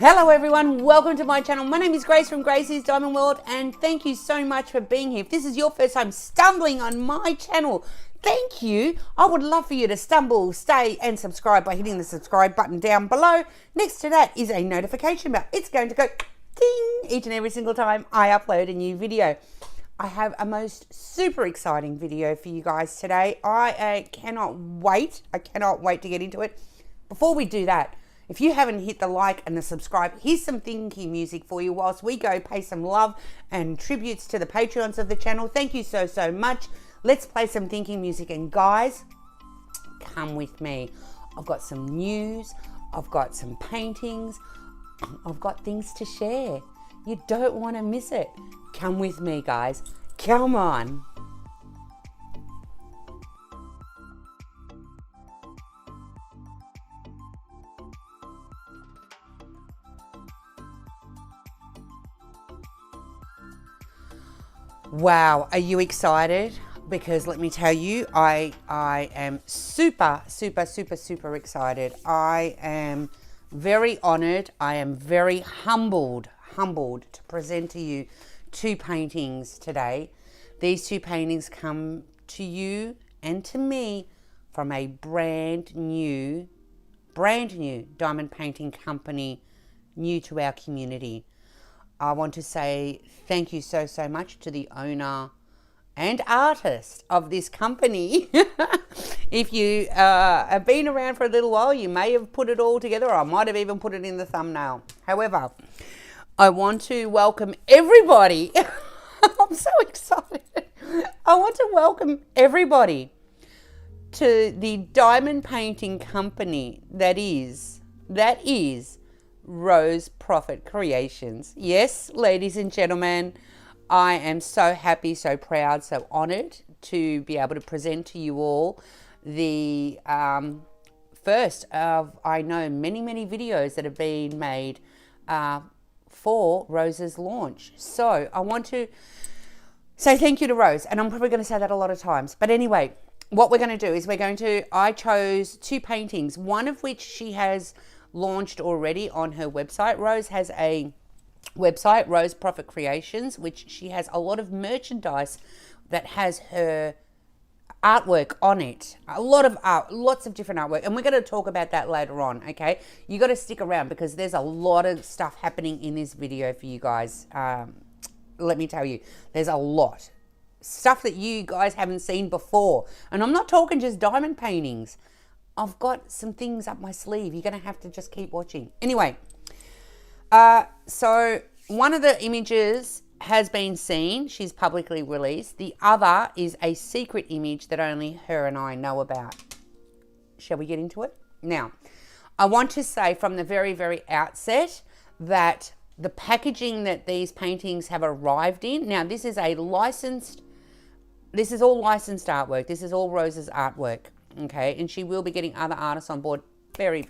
Hello everyone, welcome to my channel. My name is Grace from Gracie's Diamond World and thank you so much for being here. If this is your first time stumbling on my channel, thank you. I would love for you to stumble, stay and subscribe by hitting the subscribe button down below. Next to that is a notification bell. It's going to go ding each and every single time I upload a new video. I have a most super exciting video for you guys today. I cannot wait. I cannot wait to get into it. Before we do that, if you haven't hit the like and the subscribe, here's some thinky music for you whilst we go pay some love and tributes to the Patreons of the channel. Thank you so, so much. Let's play some thinking music. And guys, come with me. I've got some news. I've got some paintings. I've got things to share. You don't want to miss it. Come with me, guys. Come on. Wow, are you excited? Because let me tell you, I am super excited. I am very honored. I am very humbled to present to you two paintings today. These two paintings come to you and to me from a brand new diamond painting company, new to our community. I want to say thank you so much to the owner and artist of this company. If you have been around for a little while, you may have put it all together, or I might have even put it in the thumbnail. However, I want to welcome everybody. I'm so excited. I want to welcome everybody to the diamond painting company that is Rose Proffitt Creations. Yes, ladies and gentlemen, I am so happy, so proud, so honored to be able to present to you all the first of, I know, many videos that have been made for Rose's launch. So I want to say thank you to Rose, and I'm probably going to say that a lot of times. But anyway, what we're going to do is I chose two paintings, one of which she has launched already on her website. Rose has a website, Rose Proffitt Creations, which she has a lot of merchandise that has her artwork on it. A lot of art, lots of different artwork, and we're going to talk about that later on. Okay, you got to stick around because there's a lot of stuff happening in this video for you guys. Let me tell you, there's a lot stuff that you guys haven't seen before, and I'm not talking just diamond paintings. I've got some things up my sleeve. You're going to have to just keep watching. Anyway, so one of the images has been seen. She's publicly released. The other is a secret image that only her and I know about. Shall we get into it? Now, I want to say from the very outset that the packaging that these paintings have arrived in, now this is all licensed artwork. This is all Rose's artwork. Okay, and she will be getting other artists on board very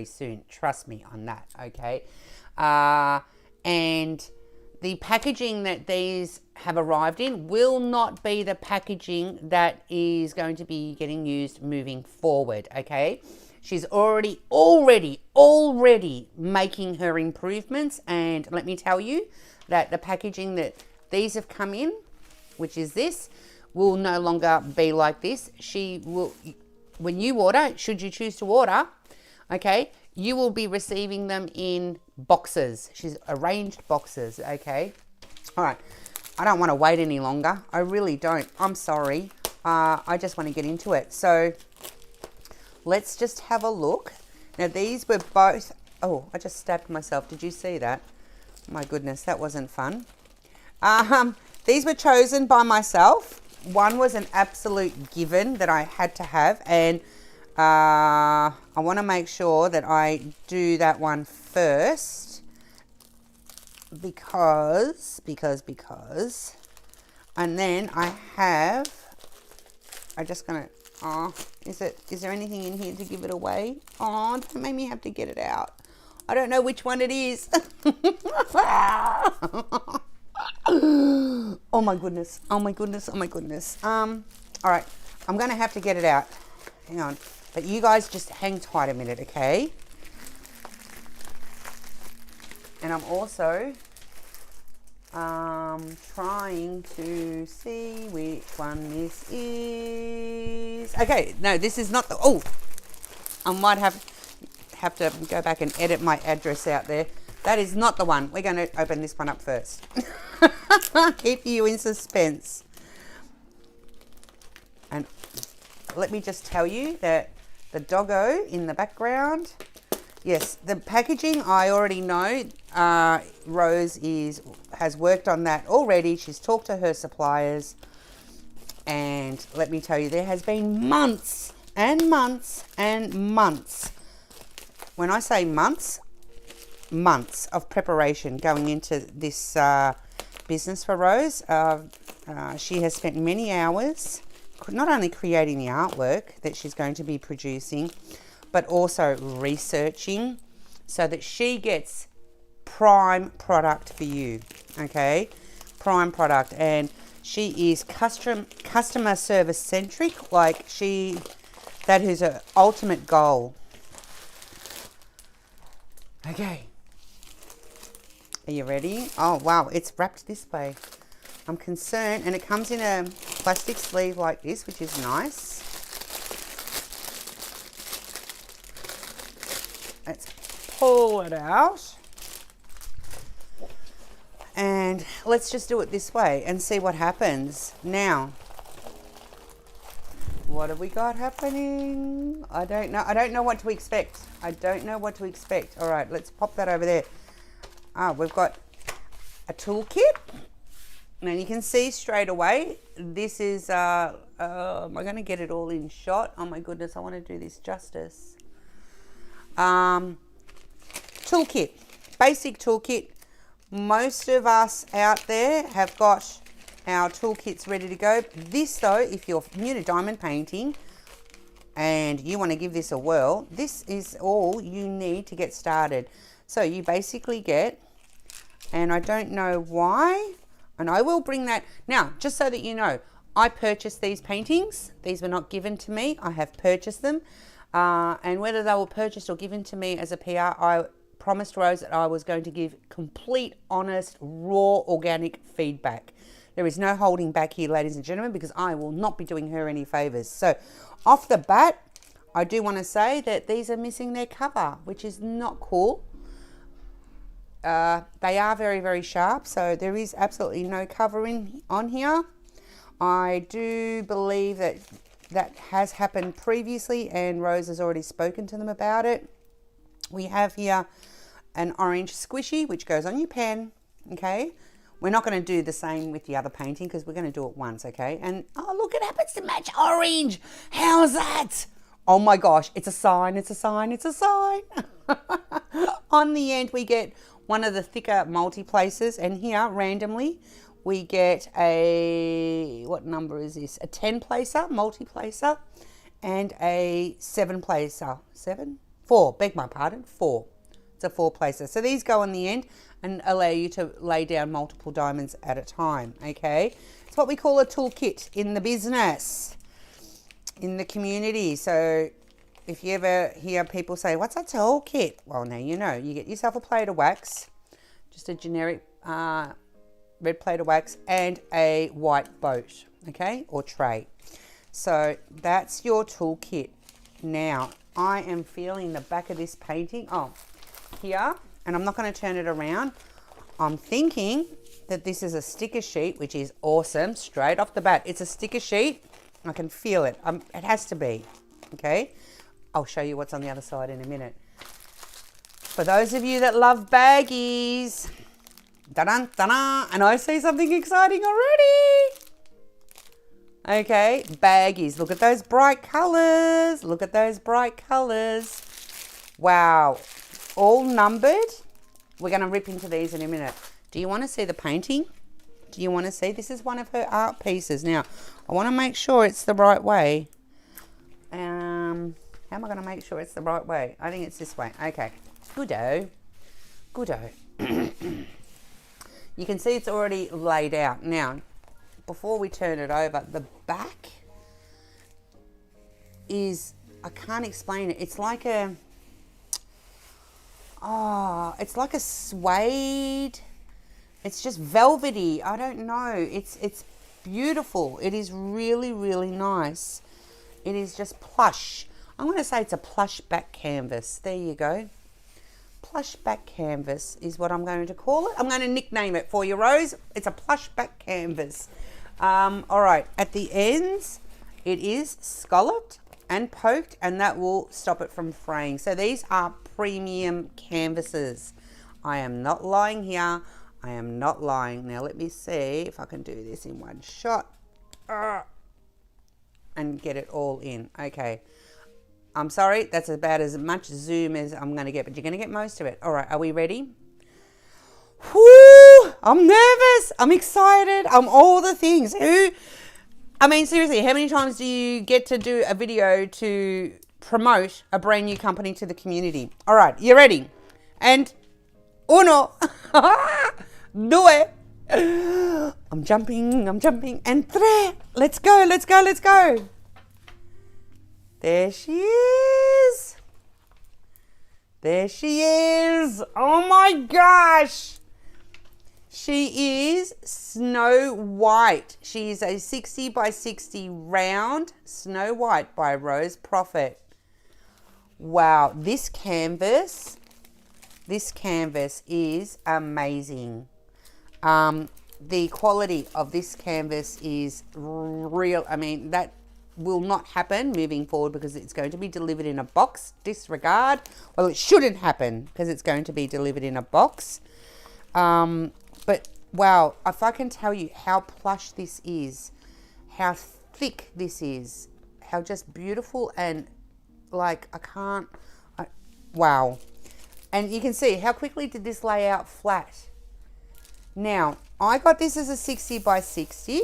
soon. Trust me on that, okay? And the packaging that these have arrived in will not be the packaging that is going to be getting used moving forward, okay? She's already making her improvements, and let me tell you that the packaging that these have come in, which is this, will no longer be like this. She will, when you order, should you choose to order, okay, you will be receiving them in boxes. She's arranged boxes, okay? All right, I don't want to wait any longer. I really don't. I'm sorry. I just want to get into it. So let's just have a look. Now these were both, oh, I just stabbed myself. Did you see that? My goodness, that wasn't fun. These were chosen by myself. One was an absolute given that I had to have, and I want to make sure that I do that one first because, and then I'm just going to, is there anything in here to give it away? Oh, don't make me have to get it out. I don't know which one it is. Oh my goodness. All right, I'm going to have to get it out. Hang on. But you guys just hang tight a minute, okay? And I'm also trying to see which one this is. Okay, no, this is not the, oh, I might have to go back and edit my address out there. That is not the one. We're going to open this one up first. Keep you in suspense. And let me just tell you that the doggo in the background, yes, the packaging I already know. Rose has worked on that already. She's talked to her suppliers, and let me tell you, there has been months and months and months. When I say months, months of preparation going into this business for Rose. She has spent many hours not only creating the artwork that she's going to be producing, but also researching so that she gets prime product for you. Okay, prime product. And she is customer service centric. Like, that is her ultimate goal. Okay, are you ready? Oh wow, it's wrapped this way. I'm concerned, and it comes in a plastic sleeve like this, which is nice. Let's pull it out. And let's just do it this way and see what happens. Now, what have we got happening? I don't know. I don't know what to expect. I don't know what to expect. All right, let's pop that over there. We've got a toolkit. Now you can see straight away, this is, am I going to get it all in shot? Oh my goodness, I want to do this justice. Toolkit, basic toolkit. Most of us out there have got our toolkits ready to go. This though, if you're new to diamond painting and you want to give this a whirl, this is all you need to get started. So you basically get, and I don't know why, and I will bring that, now just so that you know, I purchased these paintings. These were not given to me, I have purchased them. And whether they were purchased or given to me as a PR, I promised Rose that I was going to give complete, honest, raw, organic feedback. There is no holding back here, ladies and gentlemen, because I will not be doing her any favors. So off the bat, I do want to say that these are missing their cover, which is not cool. They are very, very sharp, so there is absolutely no covering on here. I do believe that that has happened previously, and Rose has already spoken to them about it. We have here an orange squishy, which goes on your pen, okay? We're not going to do the same with the other painting because we're going to do it once, okay? And, oh, look, it happens to match orange. How's that? Oh, my gosh, it's a sign, it's a sign, it's a sign. On the end, we get one of the thicker multi-placers, and here, randomly, we get a, what number is this? A 10-placer, multi-placer, and a 7-placer. 7? 4, beg my pardon, 4. It's a 4-placer. So these go on the end and allow you to lay down multiple diamonds at a time, okay? It's what we call a toolkit in the business, in the community. So if you ever hear people say, what's a toolkit? Well, now you know. You get yourself a plate of wax, just a generic red plate of wax, and a white boat, okay, or tray. So that's your toolkit. Now, I am feeling the back of this painting, here, and I'm not going to turn it around. I'm thinking that this is a sticker sheet, which is awesome, straight off the bat. It's a sticker sheet. I can feel it. It has to be, okay? I'll show you what's on the other side in a minute. For those of you that love baggies, da-dun, da-dun, and I see something exciting already. Okay, baggies. Look at those bright colours. Look at those bright colours. Wow. All numbered. We're going to rip into these in a minute. Do you want to see the painting? Do you want to see? This is one of her art pieces. Now, I want to make sure it's the right way. How am I going to make sure it's the right way? I think it's this way. Okay. Goodo. Goodo. You can see it's already laid out. Now, before we turn it over, the back is, I can't explain it. It's like a, Oh, it's like a suede. It's just velvety. I don't know. It's beautiful. It is really, really nice. It is just plush. I'm going to say it's a plush back canvas. There you go. Plush back canvas is what I'm going to call it. I'm going to nickname it for you, Rose. It's a plush back canvas. All right. At the ends, it is scalloped and poked, and that will stop it from fraying. So these are premium canvases. I am not lying here. I am not lying. Now let me see if I can do this in one shot and get it all in. Okay. I'm sorry, that's about as much zoom as I'm going to get, but you're going to get most of it. All right, are we ready? Whoo! I'm nervous. I'm excited. I'm all the things. I mean, seriously, how many times do you get to do a video to promote a brand new company to the community? All right, you ready? And uno, due. I'm jumping, and tre. Let's go, let's go, let's go. There she is. There she is. Oh my gosh. She is Snow White. She is a 60 by 60 round Snow White by Rose Proffitt. Wow, this canvas is amazing. The quality of this canvas is real. I mean, that will not happen moving forward because it's going to be delivered in a box. Disregard. Well, it shouldn't happen because it's going to be delivered in a box. But wow, if I can tell you how plush this is, how thick this is, how just beautiful, and like wow. And you can see how quickly did this lay out flat. Now, I got this as a 60 by 60.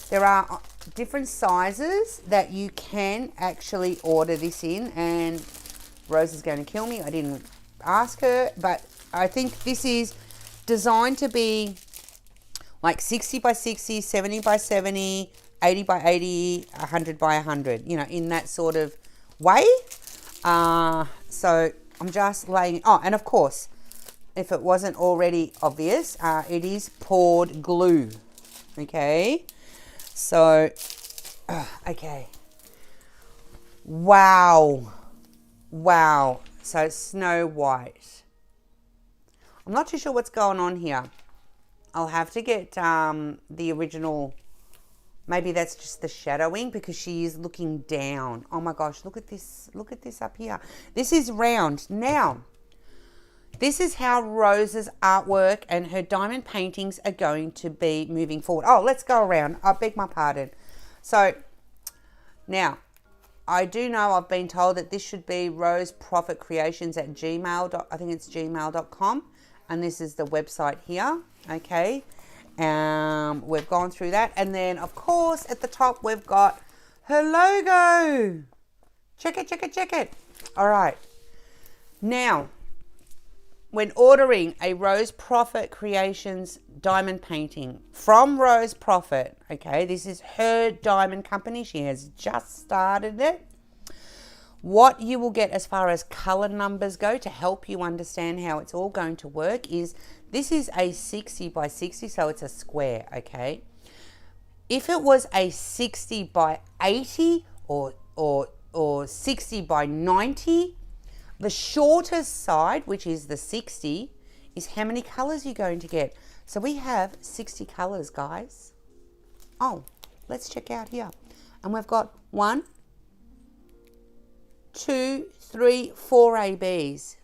There are different sizes that you can actually order this in, and Rose is going to kill me. I didn't ask her, but I think this is designed to be like 60 by 60, 70 by 70, 80 by 80, 100 by 100, you know, in that sort of way. So I'm just laying, oh, and of course, if it wasn't already obvious, it is poured glue, okay? So, okay. Wow. Wow. So Snow White. I'm not too sure what's going on here. I'll have to get the original. Maybe that's just the shadowing because she is looking down. Oh my gosh, look at this. Look at this up here. This is round. Now, this is how Rose's artwork and her diamond paintings are going to be moving forward. Oh, let's go around. I beg my pardon. So, now, I do know I've been told that this should be Rose Proffitt Creations at Gmail. I think it's gmail.com. And this is the website here. Okay. We've gone through that. And then, of course, at the top, we've got her logo. Check it, check it, check it. All right. Now, when ordering a Rose Proffitt Creations diamond painting from Rose Proffitt, okay, this is her diamond company. She has just started it. What you will get as far as color numbers go to help you understand how it's all going to work is this is a 60 by 60, so it's a square, okay? If it was a 60 by 80 or 60 by 90, the shortest side, which is the 60, is how many colors you're going to get. So we have 60 colors, guys. Oh, let's check out here. And we've got 1, 2, 3, 4 ABs.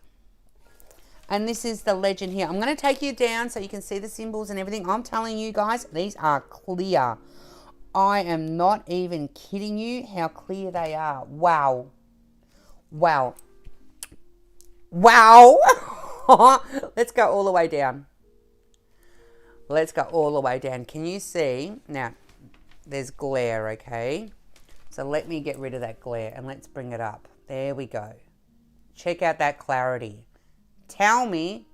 And this is the legend here. I'm going to take you down so you can see the symbols and everything. I'm telling you guys, these are clear. I am not even kidding you how clear they are. Wow. Wow. Wow. Let's go all the way down. Let's go all the way down. Can you see? Now, there's glare, okay? So let me get rid of that glare and let's bring it up. There we go. Check out that clarity. Tell me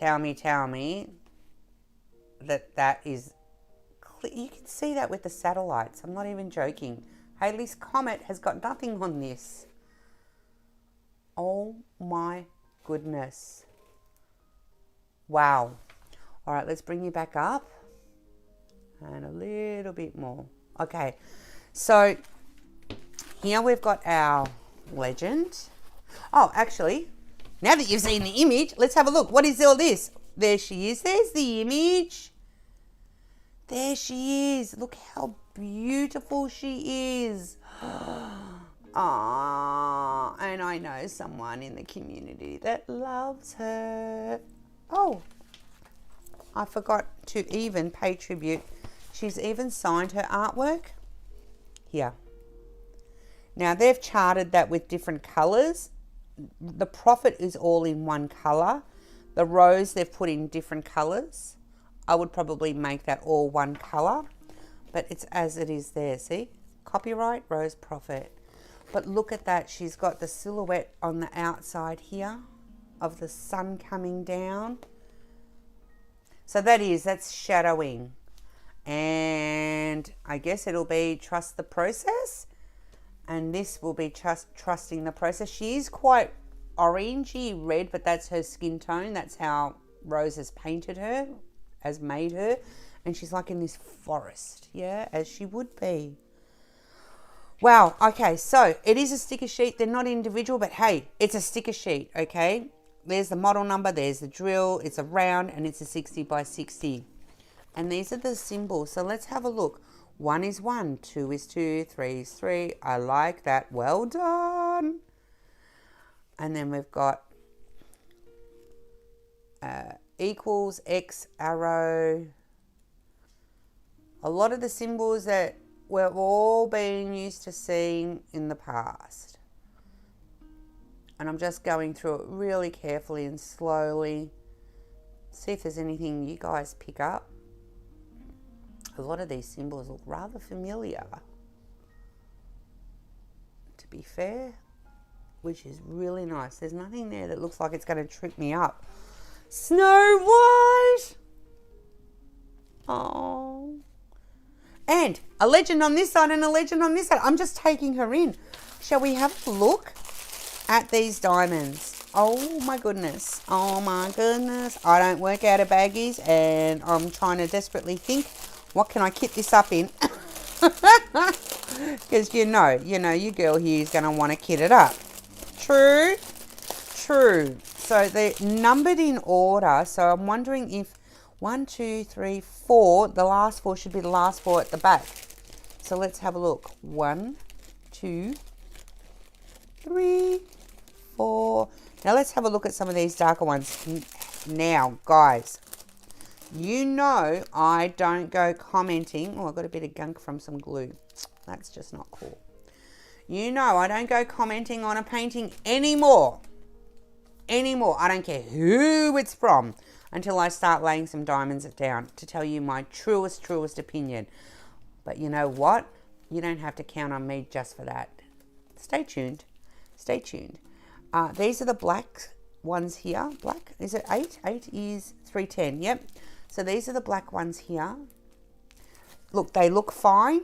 that is clear. You can see that with the satellites. I'm not even joking. Halley's Comet has got nothing on this. Oh my goodness. Wow. All right, let's bring you back up. And a little bit more. Okay, so here we've got our legend. Oh, actually, now that you've seen the image, let's have a look. What is all this? There she is. There's the image. There she is. Look how beautiful she is. Ah, and I know someone in the community that loves her. Oh, I forgot to even pay tribute. She's even signed her artwork here. Now, they've charted that with different colours. The Proffitt is all in one colour. The rose, they've put in different colours. I would probably make that all one colour, but it's as it is there, see? Copyright, Rose Proffitt. But look at that. She's got the silhouette on the outside here of the sun coming down. So that's shadowing. And I guess it'll be trust the process. And this will be trusting the process. She is quite orangey red, but that's her skin tone. That's how Rose has painted her, has made her. And she's like in this forest, yeah, as she would be. Wow, okay, so it is a sticker sheet. They're not individual, but hey, it's a sticker sheet, okay? There's the model number, there's the drill, it's a round, and it's a 60 by 60. And these are the symbols. So let's have a look. 1 is 1, 2 is 2, 3 is 3. I like that. Well done. And then we've got equals, X, arrow. A lot of the symbols that we've all been used to seeing in the past. And I'm just going through it really carefully and slowly. See if there's anything you guys pick up. A lot of these symbols look rather familiar, to be fair, which is really nice. There's nothing there that looks like it's going to trip me up. Snow White! Oh. And a legend on this side and a legend on this side. I'm just taking her in. Shall we have a look at these diamonds? Oh my goodness. Oh my goodness. I don't work out of baggies and I'm trying to desperately think, what can I kit this up in? Because you know, your girl here is going to want to kit it up. True. So they're numbered in order. So I'm wondering if 1, 2, 3, 4, the last 4 should be the last 4 at the back. So let's have a look. 1, 2, 3, 4. Now let's have a look at some of these darker ones. Now, guys, you know I don't go commenting. Oh, I got a bit of gunk from some glue. That's just not cool. You know I don't go commenting on a painting anymore. I don't care who it's from until I start laying some diamonds down to tell you my truest opinion. But you know what? You don't have to count on me just for that. Stay tuned. These are the black ones here. Black, is it 8? 8 is 310, yep. So these are the black ones here. Look, they look fine.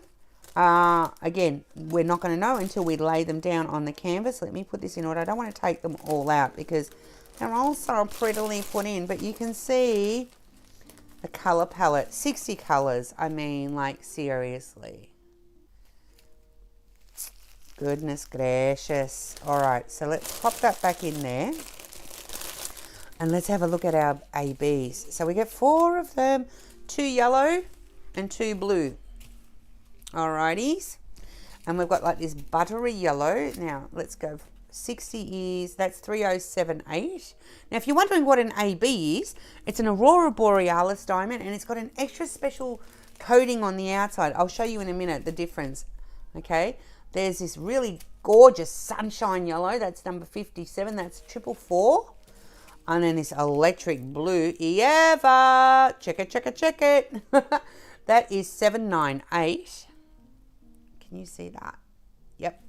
Again, we're not going to know until we lay them down on the canvas. Let me put this in order. I don't want to take them all out because they're all so prettily put in. But you can see the colour palette. 60 colours. I mean, like, seriously. Goodness gracious. All right, so let's pop that back in there. And let's have a look at our ABs. So we get 4 of them, 2 yellow and 2 blue. Alrighties. And we've got like this buttery yellow. Now let's go. 60 is, that's 3078. Now if you're wondering what an AB is, it's an Aurora Borealis diamond and it's got an extra special coating on the outside. I'll show you in a minute the difference. Okay. There's this really gorgeous sunshine yellow. That's number 57. That's 444. And then this electric blue, Eva, check it. That is 798. Can you see that? Yep.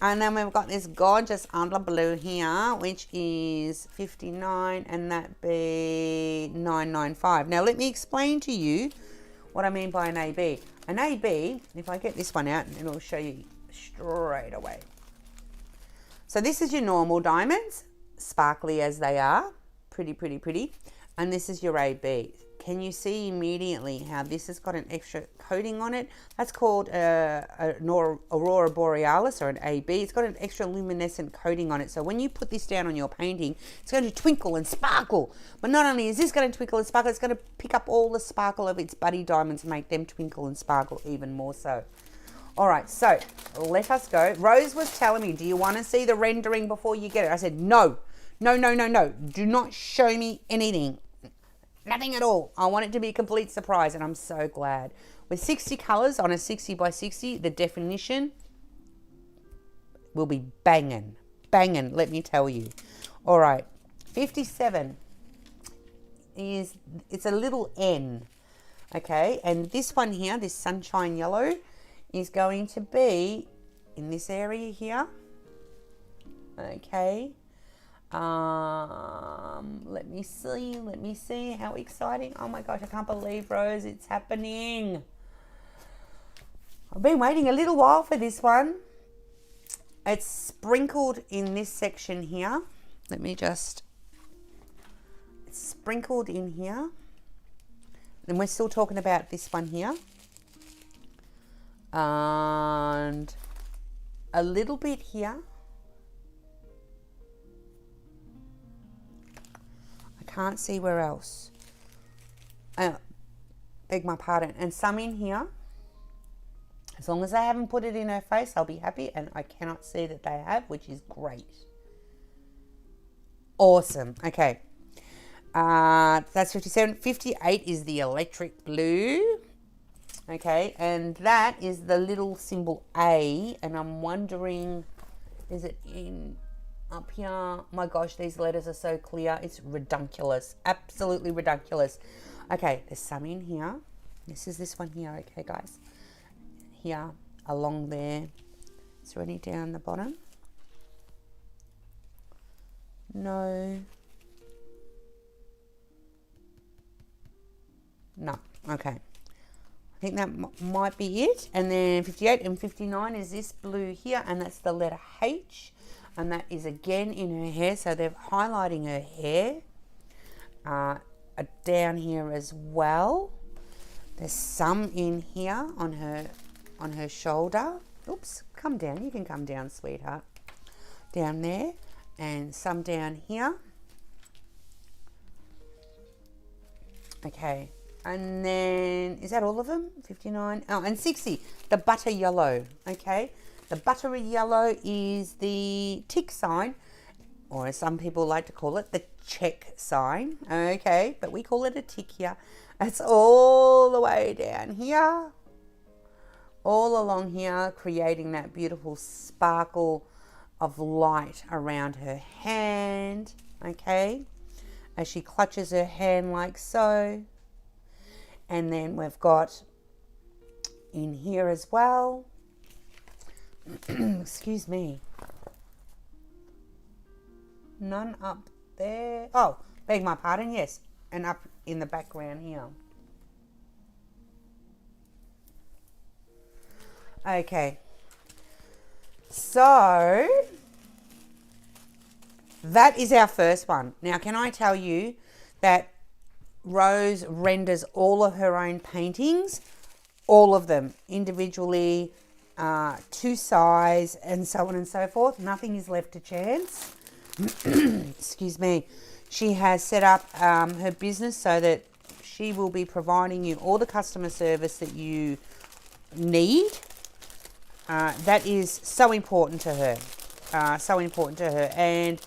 And then we've got this gorgeous under blue here, which is 59, and that be 995. Now let me explain to you what I mean by an AB. An AB, if I get this one out, and it'll show you straight away. So this is your normal diamonds. sparkly as they are. Pretty, pretty, pretty. And this is your AB. Can you see immediately how this has got an extra coating on it? That's called an Aurora Borealis, or an AB. It's got an extra luminescent coating on it. So when you put this down on your painting, it's going to twinkle and sparkle. But not only is this going to twinkle and sparkle, it's going to pick up all the sparkle of its buddy diamonds and make them twinkle and sparkle even more so. All right, so let us go. Rose was telling me, do you want to see the rendering before you get it? I said, no. No, no, no, no. Do not show me anything. Nothing at all. I want it to be a complete surprise, and I'm so glad. With 60 colours on a 60 by 60, the definition will be banging. Banging, let me tell you. All right, 57 is, it's a little N, okay? And this one here, this sunshine yellow, is going to be in this area here, okay? Let me see how exciting. Oh my gosh, I can't believe, Rose, it's happening. I've been waiting a little while for this one. It's sprinkled in this section here. It's sprinkled in here. And we're still talking about this one here. And a little bit here. Can't see where else. Beg my pardon. And some in here. As long as they haven't put it in her face, I'll be happy. And I cannot see that they have, which is great. Awesome. Okay. That's 57. 58 is the electric blue. Okay. And that is the little symbol A. And I'm wondering, is it in... up here? My gosh, these letters are so clear. It's ridiculous. Absolutely ridiculous. Okay, there's some in here. This is this one here, okay, guys. Here, along there. Is there any down the bottom? No. No, okay. I think that might be it. And then 58 and 59 is this blue here, and that's the letter H. And that is again in her hair. So they're highlighting her hair down here as well. There's some in here on her shoulder. Oops, come down. You can come down, sweetheart. Down there. And some down here. Okay. And then, is that all of them? 59. Oh, and 60. The butter yellow. Okay. The buttery yellow is the tick sign, or as some people like to call it, the check sign. Okay, but we call it a tick here. It's all the way down here, all along here, creating that beautiful sparkle of light around her hand. Okay, as she clutches her hand like so. And then we've got in here as well. Excuse me. None up there. Oh, beg my pardon, yes. And up in the background here. Okay. So, that is our first one. Now, can I tell you that Rose renders all of her own paintings, all of them individually, to size, and so on and so forth. Nothing is left to chance. Excuse me. She has set up her business so that she will be providing you all the customer service that you need. That is so important to her. So important to her. And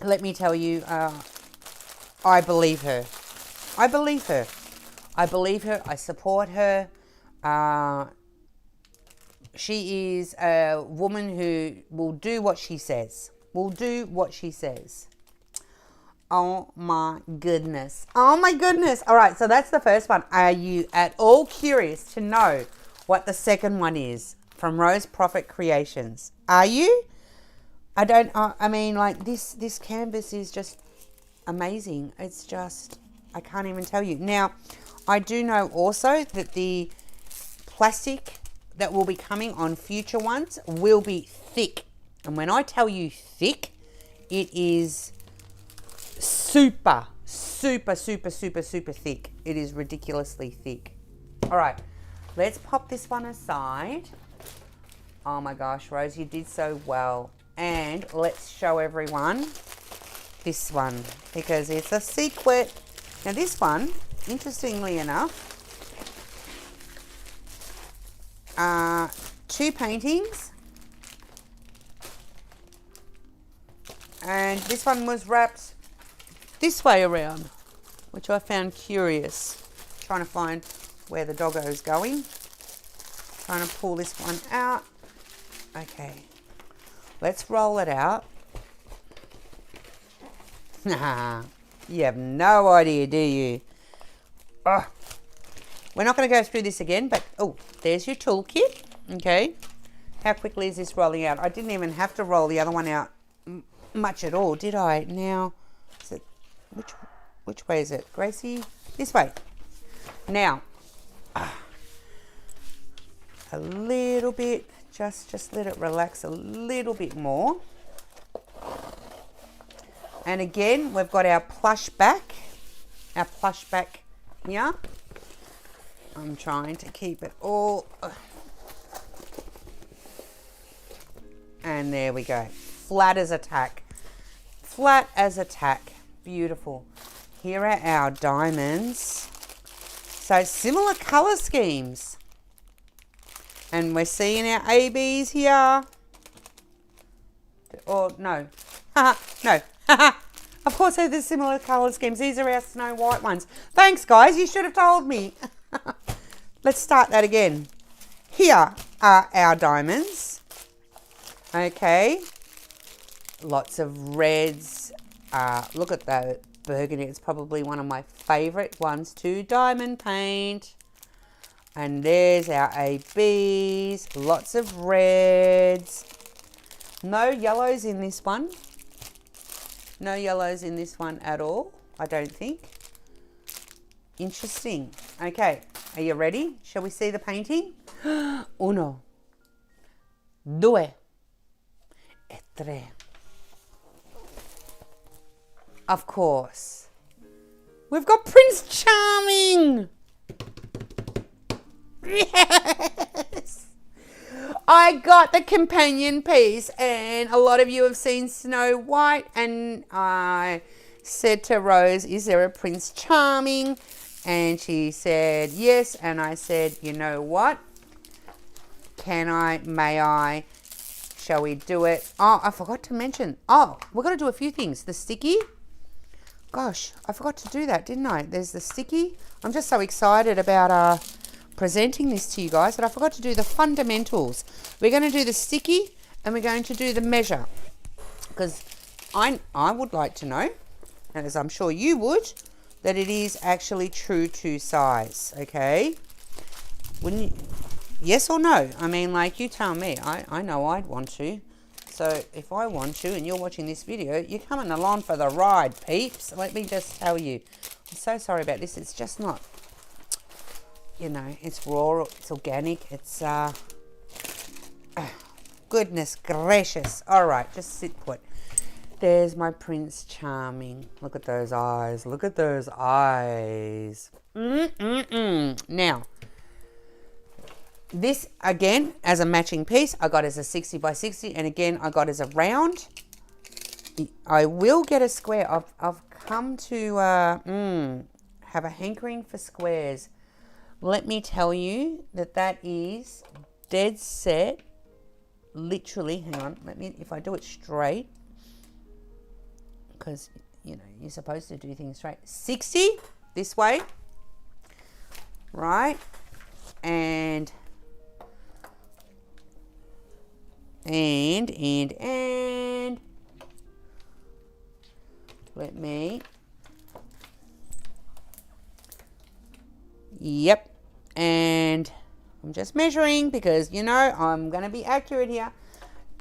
let me tell you, I believe her. I believe her. I believe her. I support her. She is a woman who will do what she says. Will do what she says. Oh my goodness. Oh my goodness. All right, so that's the first one. Are you at all curious to know what the second one is from Rose Proffitt Creations? Are you? I mean, like this canvas is just amazing. It's just, I can't even tell you. Now, I do know also that the plastic that will be coming on future ones will be thick. And when I tell you thick, It is super, super, super, super, super thick. It is ridiculously thick. All right, let's pop this one aside. Oh my gosh, Rose, you did so well. And let's show everyone this one because it's a secret. Now this one, interestingly enough, 2 paintings. And this one was wrapped this way around, which I found curious. Trying to find where the doggo is going. Trying to pull this one out. Okay, let's roll it out. Nah, you have no idea, do you? Oh, we're not going to go through this again, but oh, there's your toolkit. Okay, how quickly is this rolling out? I didn't even have to roll the other one out much at all, did I? Now, is it which way is it, Gracie? This way. Now, a little bit. Just let it relax a little bit more. And again, we've got our plush back here. I'm trying to keep it all. And there we go. Flat as a tack. Flat as a tack. Beautiful. Here are our diamonds. So similar color schemes. And we're seeing our ABs here. Or no. No. Of course they're the similar colour schemes. These are our Snow White ones. Thanks, guys. You should have told me. Let's start that again. Here are our diamonds. Okay. Lots of reds. Look at that burgundy. It's probably one of my favourite ones to diamond paint. And there's our ABs, lots of reds. No yellows in this one. No yellows in this one at all, I don't think. Interesting. Okay, are you ready? Shall we see the painting? Uno, due, e tre. Of course. We've got Prince Charming. Yes, I got the companion piece, and a lot of you have seen Snow White, and I said to Rose, is there a Prince Charming? And she said yes, and I said, you know what, may I, shall we do it? Oh, I forgot to mention, we're going to do a few things. The sticky, gosh, I forgot to do that, didn't I? There's the sticky. I'm just so excited about presenting this to you guys, but I forgot to do the fundamentals. We're going to do the sticky and we're going to do the measure, because I would like to know, and as I'm sure you would, that it is actually true to size. Okay, wouldn't you? Yes or no? I mean, like, you tell me. I know I'd want to. So if I want to and you're watching this video, you're coming along for the ride, peeps. Let me just tell you, I'm so sorry about this. It's just not, you know, it's raw, it's organic, it's, goodness gracious. All right, just sit put. There's my Prince Charming. Look at those eyes. Look at those eyes. Now, this, again, as a matching piece, I got as a 60 by 60, and again, I got as a round. I will get a square. I've come to have a hankering for squares. Let me tell you that is dead set. Literally, hang on, if I do it straight, because, you know, you're supposed to do things straight. 60 this way, right? And let me, yep, and I'm just measuring because, you know, I'm going to be accurate here.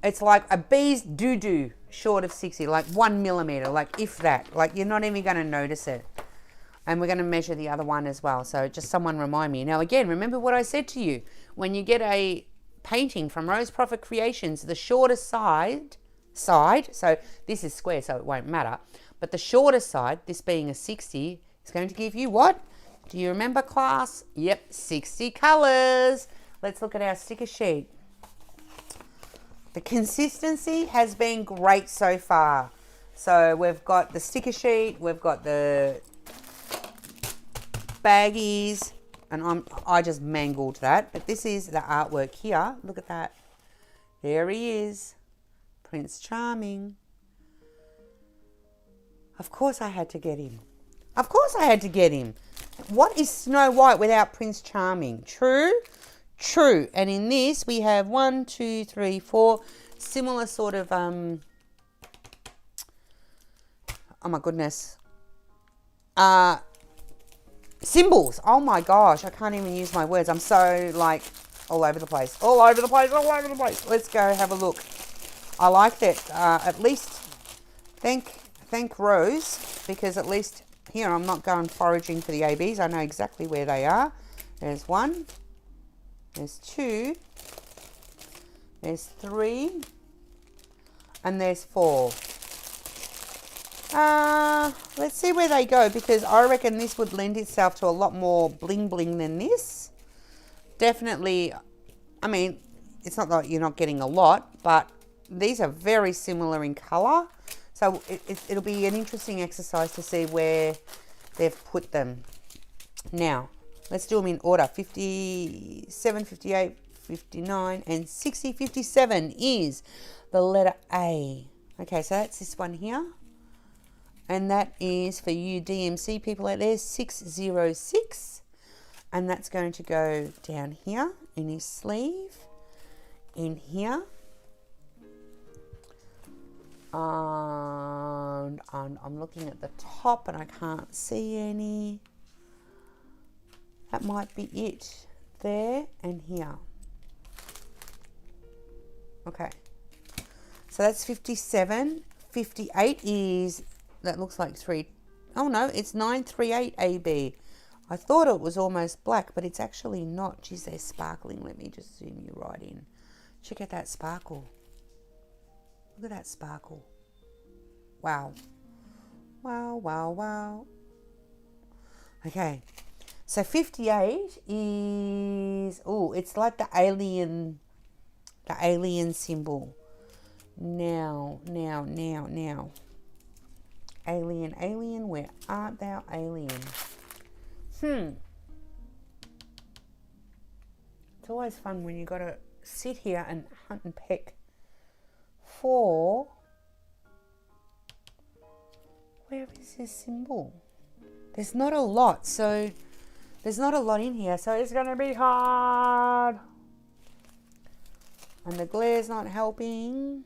It's like a bee's doo-doo short of 60, like 1 millimeter, like if that, like you're not even going to notice it. And we're going to measure the other one as well. So just someone remind me. Now, again, remember what I said to you. When you get a painting from Rose Proffitt Creations, the shorter side side. So this is square, so it won't matter. But the shorter side, this being a 60, is going to give you what? Do you remember, class? Yep, 60 colours. Let's look at our sticker sheet. The consistency has been great so far. So we've got the sticker sheet, we've got the baggies, and I just mangled that. But this is the artwork here. Look at that. There he is, Prince Charming. Of course I had to get him. Of course I had to get him. What is Snow White without Prince Charming? True? True. And in this we have 1, 2, 3, 4 similar sort of, oh my goodness, symbols. Oh my gosh, I can't even use my words. I'm so like all over the place. All over the place, all over the place. Let's go have a look. I like that. At least thank Rose, because at least here I'm not going foraging for the ABs. I know exactly where they are. There's 1, there's 2, there's 3, and there's 4. Let's see where they go, because I reckon this would lend itself to a lot more bling bling than this. Definitely, I mean, it's not that you're not getting a lot, but these are very similar in colour. So it'll be an interesting exercise to see where they've put them. Now, let's do them in order. 57, 58, 59, and 60. 57 is the letter A. Okay, so that's this one here. And that is for you DMC people out there, 606. And that's going to go down here in his sleeve, in here. And I'm looking at the top and I can't see any. That might be it. There and here. Okay. So that's 57. 58 is, that looks like 3. Oh no, it's 938 AB. I thought it was almost black, but it's actually not. Geez, they're sparkling. Let me just zoom you right in. Check out that sparkle. Look at that sparkle. Wow. Wow, wow, wow. Okay. So 58 is, oh, it's like the alien symbol. Now. Alien, where art thou, alien? It's always fun when you got to sit here and hunt and peck for, where is this symbol? There's not a lot, so there's not a lot in here, so it's going to be hard. And the glare's not helping.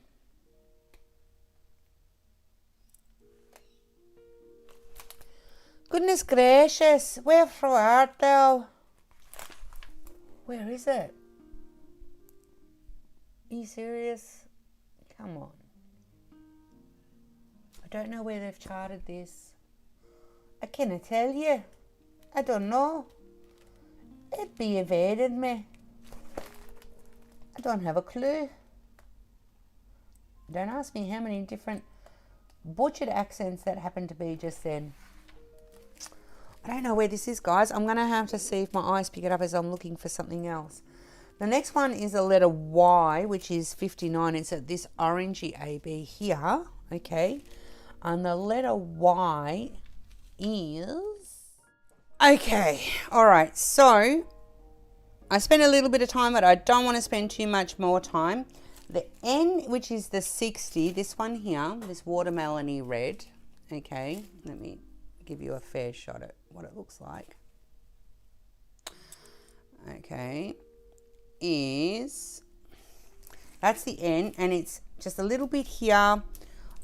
Goodness gracious, wherefore art thou? Where is it? Are you serious? Come on. I don't know where they've charted this. I cannot tell you. I don't know. It be evaded me. I don't have a clue. Don't ask me how many different butchered accents that happened to be just then. I don't know where this is, guys. I'm going to have to see if my eyes pick it up as I'm looking for something else. The next one is a letter Y, which is 59. It's at this orangey AB here, okay? And the letter Y is... Okay, all right. So I spent a little bit of time, but I don't want to spend too much more time. The N, which is the 60, this one here, this watermelon-y red, okay? Let me give you a fair shot at what it looks like. Okay, that's the N, and it's just a little bit here,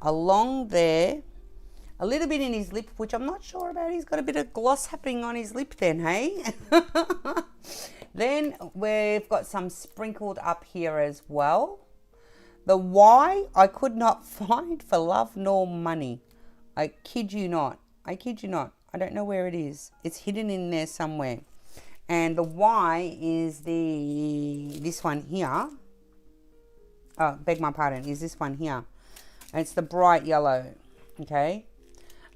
along there, a little bit in his lip, which I'm not sure about. He's got a bit of gloss happening on his lip then, hey? Then we've got some sprinkled up here as well. The Y I could not find for love nor money. I kid you not. I kid you not. I don't know where it is. It's hidden in there somewhere. And the Y is this one here. Oh, beg my pardon, is this one here. It's the bright yellow, okay?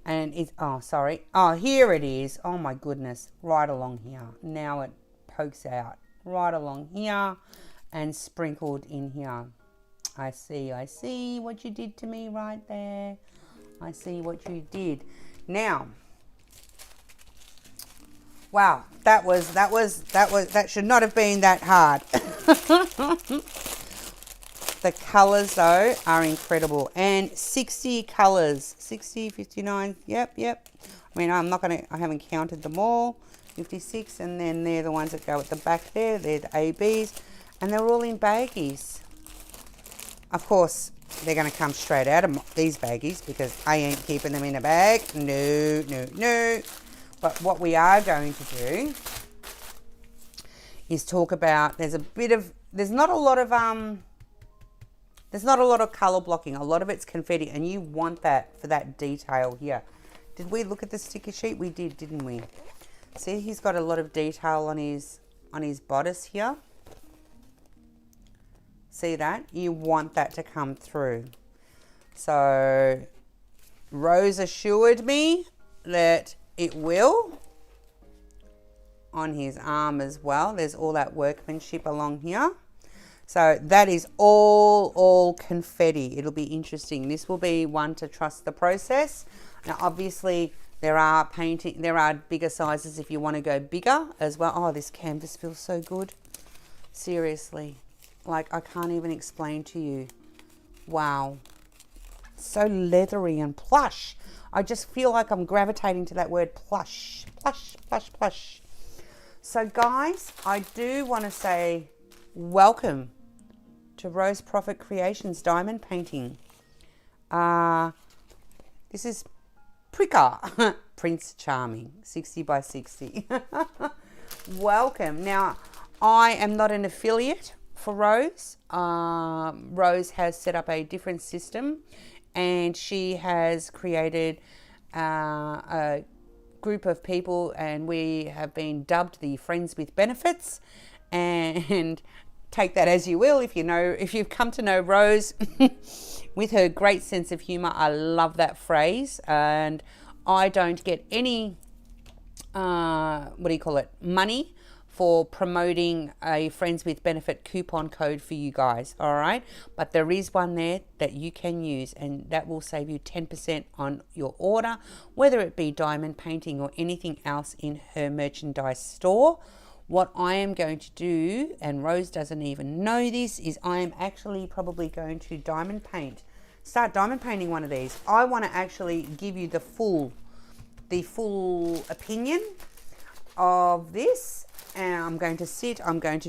And it's, oh, sorry. Oh, here it is. Oh, my goodness. Right along here. Now it pokes out. Right along here and sprinkled in here. I see what you did to me right there. I see what you did. Now, wow, that should not have been that hard. The colors though are incredible, and 60 colors, 60, 59, yep. I mean, I haven't counted them all, 56, and then they're the ones that go at the back there, they're the ABs, and they're all in baggies. Of course, they're going to come straight out of these baggies because I ain't keeping them in a bag. No. But what we are going to do is talk about, there's not a lot of color blocking. A lot of it's confetti, and you want that for that detail here. Did we look at the sticker sheet? We did, didn't we? See, he's got a lot of detail on his bodice here. See that? You want that to come through. So Rose assured me that it will on his arm as well. There's all that workmanship along here. So that is all confetti. It'll be interesting. This will be one to trust the process. Now, obviously, there are bigger sizes if you want to go bigger as well. Oh, this canvas feels so good. Seriously. Like, I can't even explain to you. Wow. So leathery and plush. I just feel like I'm gravitating to that word plush. Plush. So, guys, I do want to say welcome to Rose Proffitt Creations diamond painting. This is Pricker, Prince Charming, 60 by 60. Welcome. Now, I am not an affiliate for Rose. Rose has set up a different system, and she has created a group of people, and we have been dubbed the Friends with Benefits. And take that as you will. If you've come to know Rose with her great sense of humor, I love that phrase. And I don't get any money for promoting a Friends with Benefit coupon code for you guys, all right? But there is one there that you can use, and that will save you 10% on your order, whether it be diamond painting or anything else in her merchandise store. What I am going to do, and Rose doesn't even know this, is I am actually probably going to start diamond painting one of these. I want to actually give you the full opinion of this. And I'm going to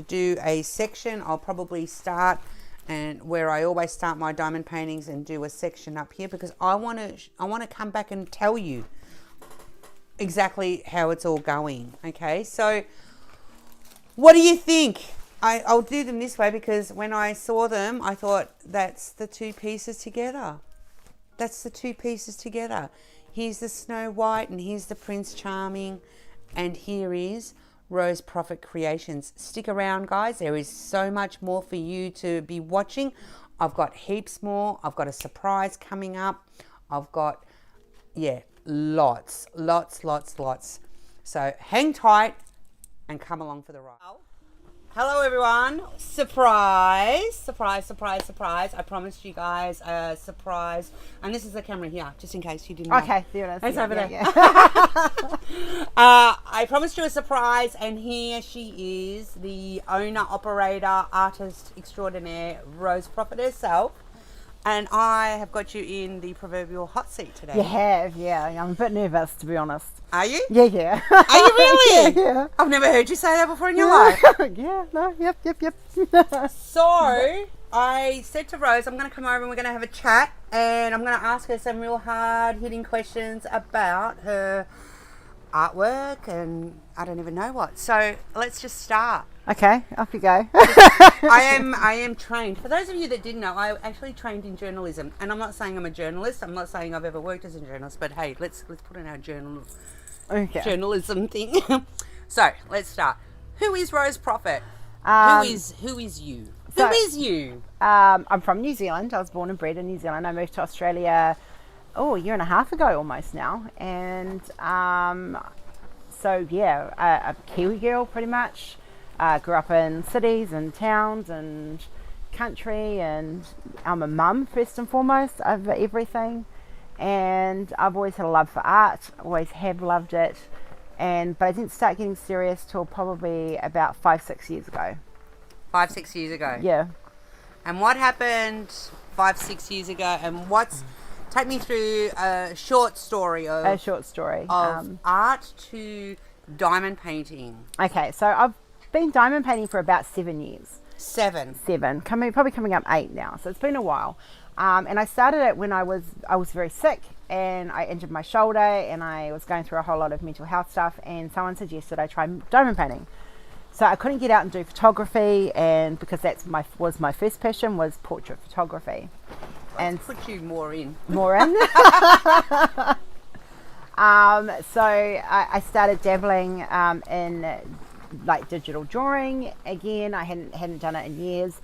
do a section. I'll probably start, and where I always start my diamond paintings, and do a section up here, because I want to come back and tell you exactly how it's all going. Okay, so what do you think? I'll do them this way because when I saw them, I thought that's the two pieces together. That's the two pieces together. Here's the Snow White, and here's the Prince Charming, and here is Rose Proffitt Creations. Stick around, guys. There is so much more for you to be watching. I've got heaps more. I've got a surprise coming up. I've got, lots. So hang tight and come along for the ride. Hello, everyone. Surprise. I promised you guys a surprise. And this is the camera here, just in case you didn't know. Okay, there it is. It's over there. Yeah. I promised you a surprise, and here she is, the owner, operator, artist extraordinaire, Rose Proffitt herself. And I have got you in the proverbial hot seat today. You have, yeah. I'm a bit nervous, to be honest. Are you? Yeah. Are you really? Yeah. I've never heard you say that before in your life. Yeah, no, yep. So, I said to Rose, I'm going to come over and we're going to have a chat, and I'm going to ask her some real hard-hitting questions about her artwork and I don't even know what. So, let's just start. Okay, off you go. I am trained. For those of you that didn't know, I actually trained in journalism, and I'm not saying I'm a journalist. I'm not saying I've ever worked as a journalist, but hey, let's put in our journalism thing. So let's start. Who is Rose Proffitt? Who is you? Who is you? I'm from New Zealand. I was born and bred in New Zealand. I moved to Australia, a year and a half ago almost now. And so, yeah, a Kiwi girl pretty much. Grew up in cities and towns and country, and I'm a mum first and foremost over everything. And I've always had a love for art, always have loved it. But I didn't start getting serious till probably about 5-6 years ago. 5-6 years ago? Yeah. And what happened 5-6 years ago, and take me through a short story of art to diamond painting. Okay, so I've been diamond painting for about 7 years. Seven, probably coming up 8 now, so it's been a while. And I started it when I was very sick, and I injured my shoulder, and I was going through a whole lot of mental health stuff, and someone suggested I try diamond painting. So I couldn't get out and do photography, and because was my first passion, was portrait photography. Let's put you more in. So I started dabbling in like digital drawing again. I hadn't done it in years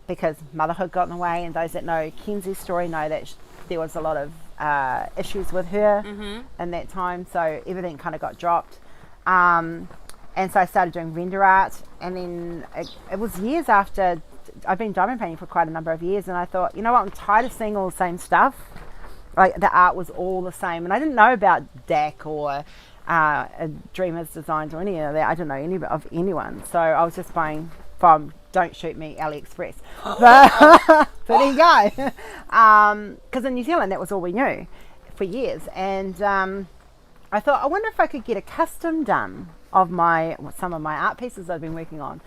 because motherhood got in the way, and those that know Kenzie's story know that there was a lot of issues with her in that time, so everything kind of got dropped. And so I started doing render art, and then it was years after I've been diamond painting for quite a number of years, and I thought, you know what, I'm tired of seeing all the same stuff. Like the art was all the same, and I didn't know about DAC or Dreamers Designs or any of that. I didn't know any of anyone, so I was just buying from, don't shoot me, AliExpress. But there you go. Because in New Zealand that was all we knew for years, and I thought, I wonder if I could get a custom done of some of my art pieces I've been working on.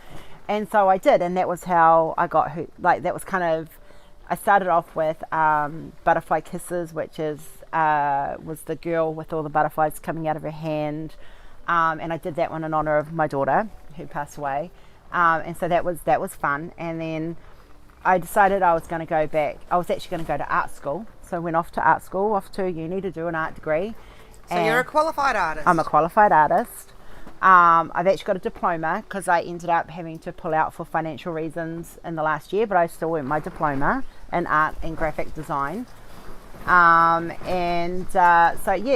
And so I did, and that was how I got that was kind of, I started off with Butterfly Kisses, which was the girl with all the butterflies coming out of her hand, and I did that one in honor of my daughter who passed away, and so that was fun. And then I decided I was going to go back. I was actually going to go to art school, so I went off to uni to do an art degree. So you're a qualified artist? I'm a qualified artist. I've actually got a diploma because I ended up having to pull out for financial reasons in the last year, but I still went my diploma in art and graphic design. So yeah,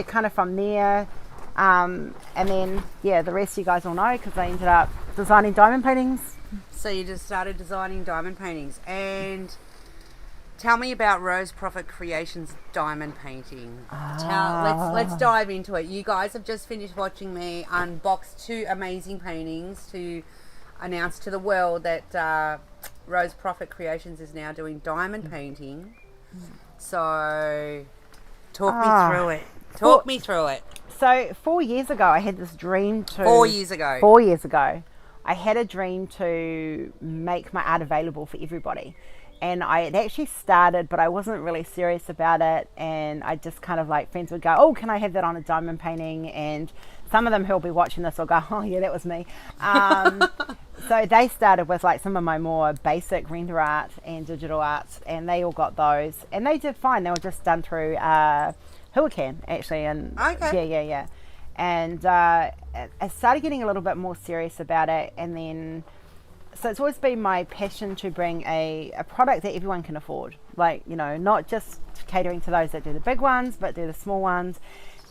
kind of from there, and then yeah, the rest you guys all know because I ended up designing diamond paintings. So you just started designing diamond paintings, and tell me about Rose Proffitt Creations diamond painting. Let's dive into it. You guys have just finished watching me unbox 2 amazing paintings to announce to the world that Rose Proffitt Creations is now doing diamond painting. So talk me through it. So 4 years ago I had this dream to... 4 years ago. 4 years ago. I had a dream to make my art available for everybody. And I had actually started, but I wasn't really serious about it. And I just kind of like, friends would go, oh, can I have that on a diamond painting? And some of them who'll be watching this will go, oh yeah, that was me. So they started with like some of my more basic render art and digital arts, and they all got those. And they did fine. They were just done through Huacan actually. And okay. Yeah. And I started getting a little bit more serious about it. And then, so it's always been my passion to bring a product that everyone can afford. Like, you know, not just catering to those that do the big ones, but do the small ones.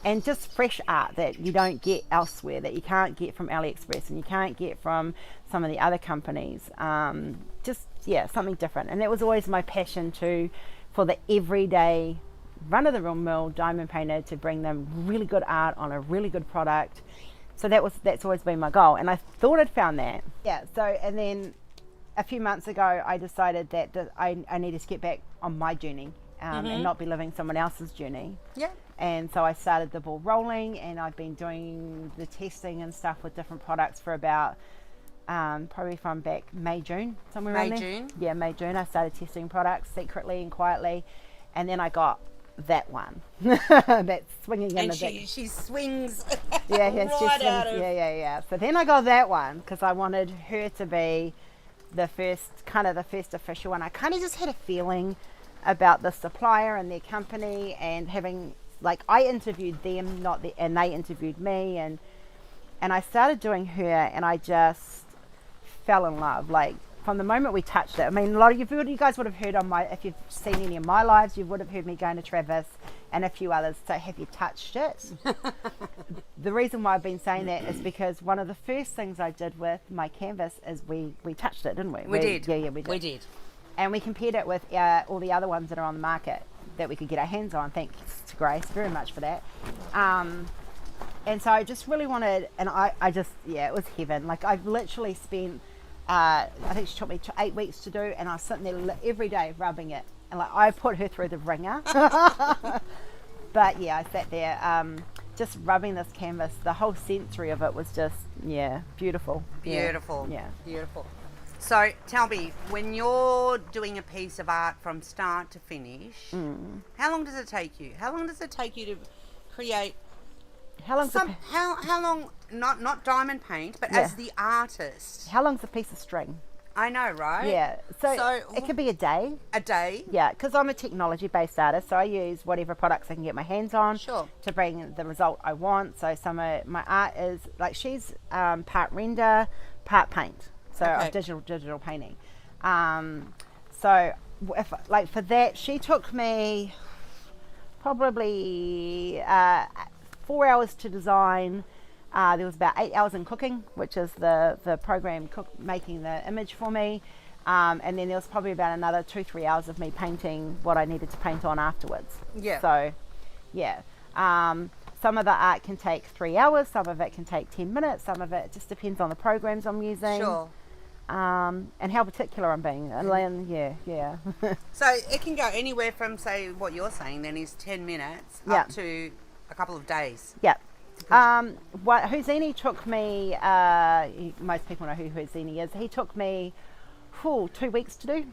And just fresh art that you don't get elsewhere, that you can't get from AliExpress and you can't get from some of the other companies. Something different. And that was always my passion for the everyday run-of-the-mill diamond painter, to bring them really good art on a really good product. So that's always been my goal, and I thought I'd found that. Yeah. So, and then a few months ago, I decided that I needed to get back on my journey and not be living someone else's journey. Yeah. And so I started the ball rolling, and I've been doing the testing and stuff with different products for about probably from back May, June, somewhere around there. June? Yeah, May, June. I started testing products secretly and quietly, and then I got that one that's swinging in and the she swings yeah. So then I got that one because I wanted her to be the first official one. I kind of just had a feeling about the supplier and their company, and having, like, I interviewed them, and they interviewed me, and I started doing her, and I just fell in love. Like, from the moment we touched it, I mean, a lot of you guys would have heard on if you've seen any of my lives, you would have heard me going to Travis and a few others. So have you touched it? The reason why I've been saying that is because one of the first things I did with my canvas is we touched it, didn't we? We did. Yeah, we did. We did. And we compared it with all the other ones that are on the market that we could get our hands on. Thanks to Grace very much for that. And so I just really wanted, and I just, it was heaven. Like I've literally spent, I think she took me 8 weeks to do, and I was sitting there every day rubbing it. And like I put her through the ringer. But yeah, I sat there just rubbing this canvas. The whole sensory of it was just, beautiful. Beautiful. Yeah. Beautiful. So tell me, when you're doing a piece of art from start to finish, how long does it take you? How long does it take you to create? How long? Not diamond paint, but as the artist. How long's a piece of string? I know, right? Yeah. So it could be a day. A day? Yeah, because I'm a technology-based artist, so I use whatever products I can get my hands on to bring the result I want. So some of my art is like she's part render, part paint. So digital painting. So if like for that, she took me probably 4 hours to design. There was about 8 hours in cooking, which is the program making the image for me. And then there was probably about another 2-3 hours of me painting what I needed to paint on afterwards. Yeah. So, yeah. Some of the art can take 3 hours, some of it can take 10 minutes, some of it just depends on the programs I'm using. Sure. And how particular I'm being. And yeah. So it can go anywhere from, say, what you're saying then is 10 minutes up to a couple of days. Yeah. Houdini took me, most people know who Houdini is, he took me 2 weeks to do.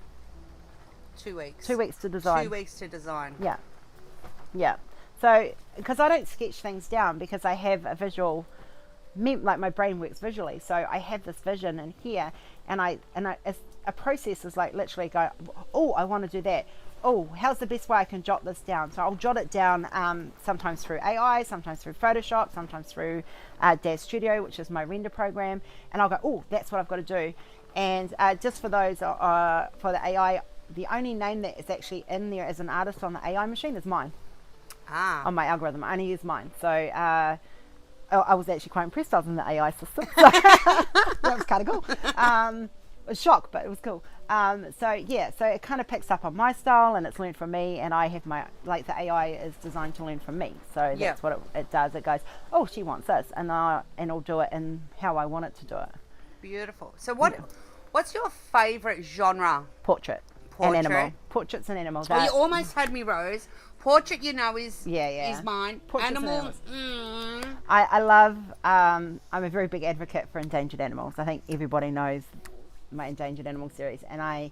2 weeks. 2 weeks to design. 2 weeks to design. Yeah. So, because I don't sketch things down because I have a visual, like my brain works visually. So I have this vision in here and it's a process is like literally go, oh, I want to do that. Oh, how's the best way I can jot this down? So I'll jot it down sometimes through AI, sometimes through Photoshop, sometimes through DAZ Studio, which is my render program. And I'll go, oh, that's what I've got to do. And just for those, for the AI, the only name that is actually in there as an artist on the AI machine is mine. On my algorithm. I only use mine. So I was actually quite impressed I was in the AI system. So that was kind of cool. It was shock, but it was cool. So it kind of picks up on my style and it's learned from me, and I have my, like the AI is designed to learn from me. So that's what it does. It goes, oh, she wants this, and I'll do it in how I want it to do it. Beautiful. So what's your favourite genre? Portrait. And animal. Portraits and animals. Well, you almost had me, Rose. Portrait, is mine. Portraits Animals. I love, I'm a very big advocate for endangered animals. I think everybody knows my endangered animal series, and I'm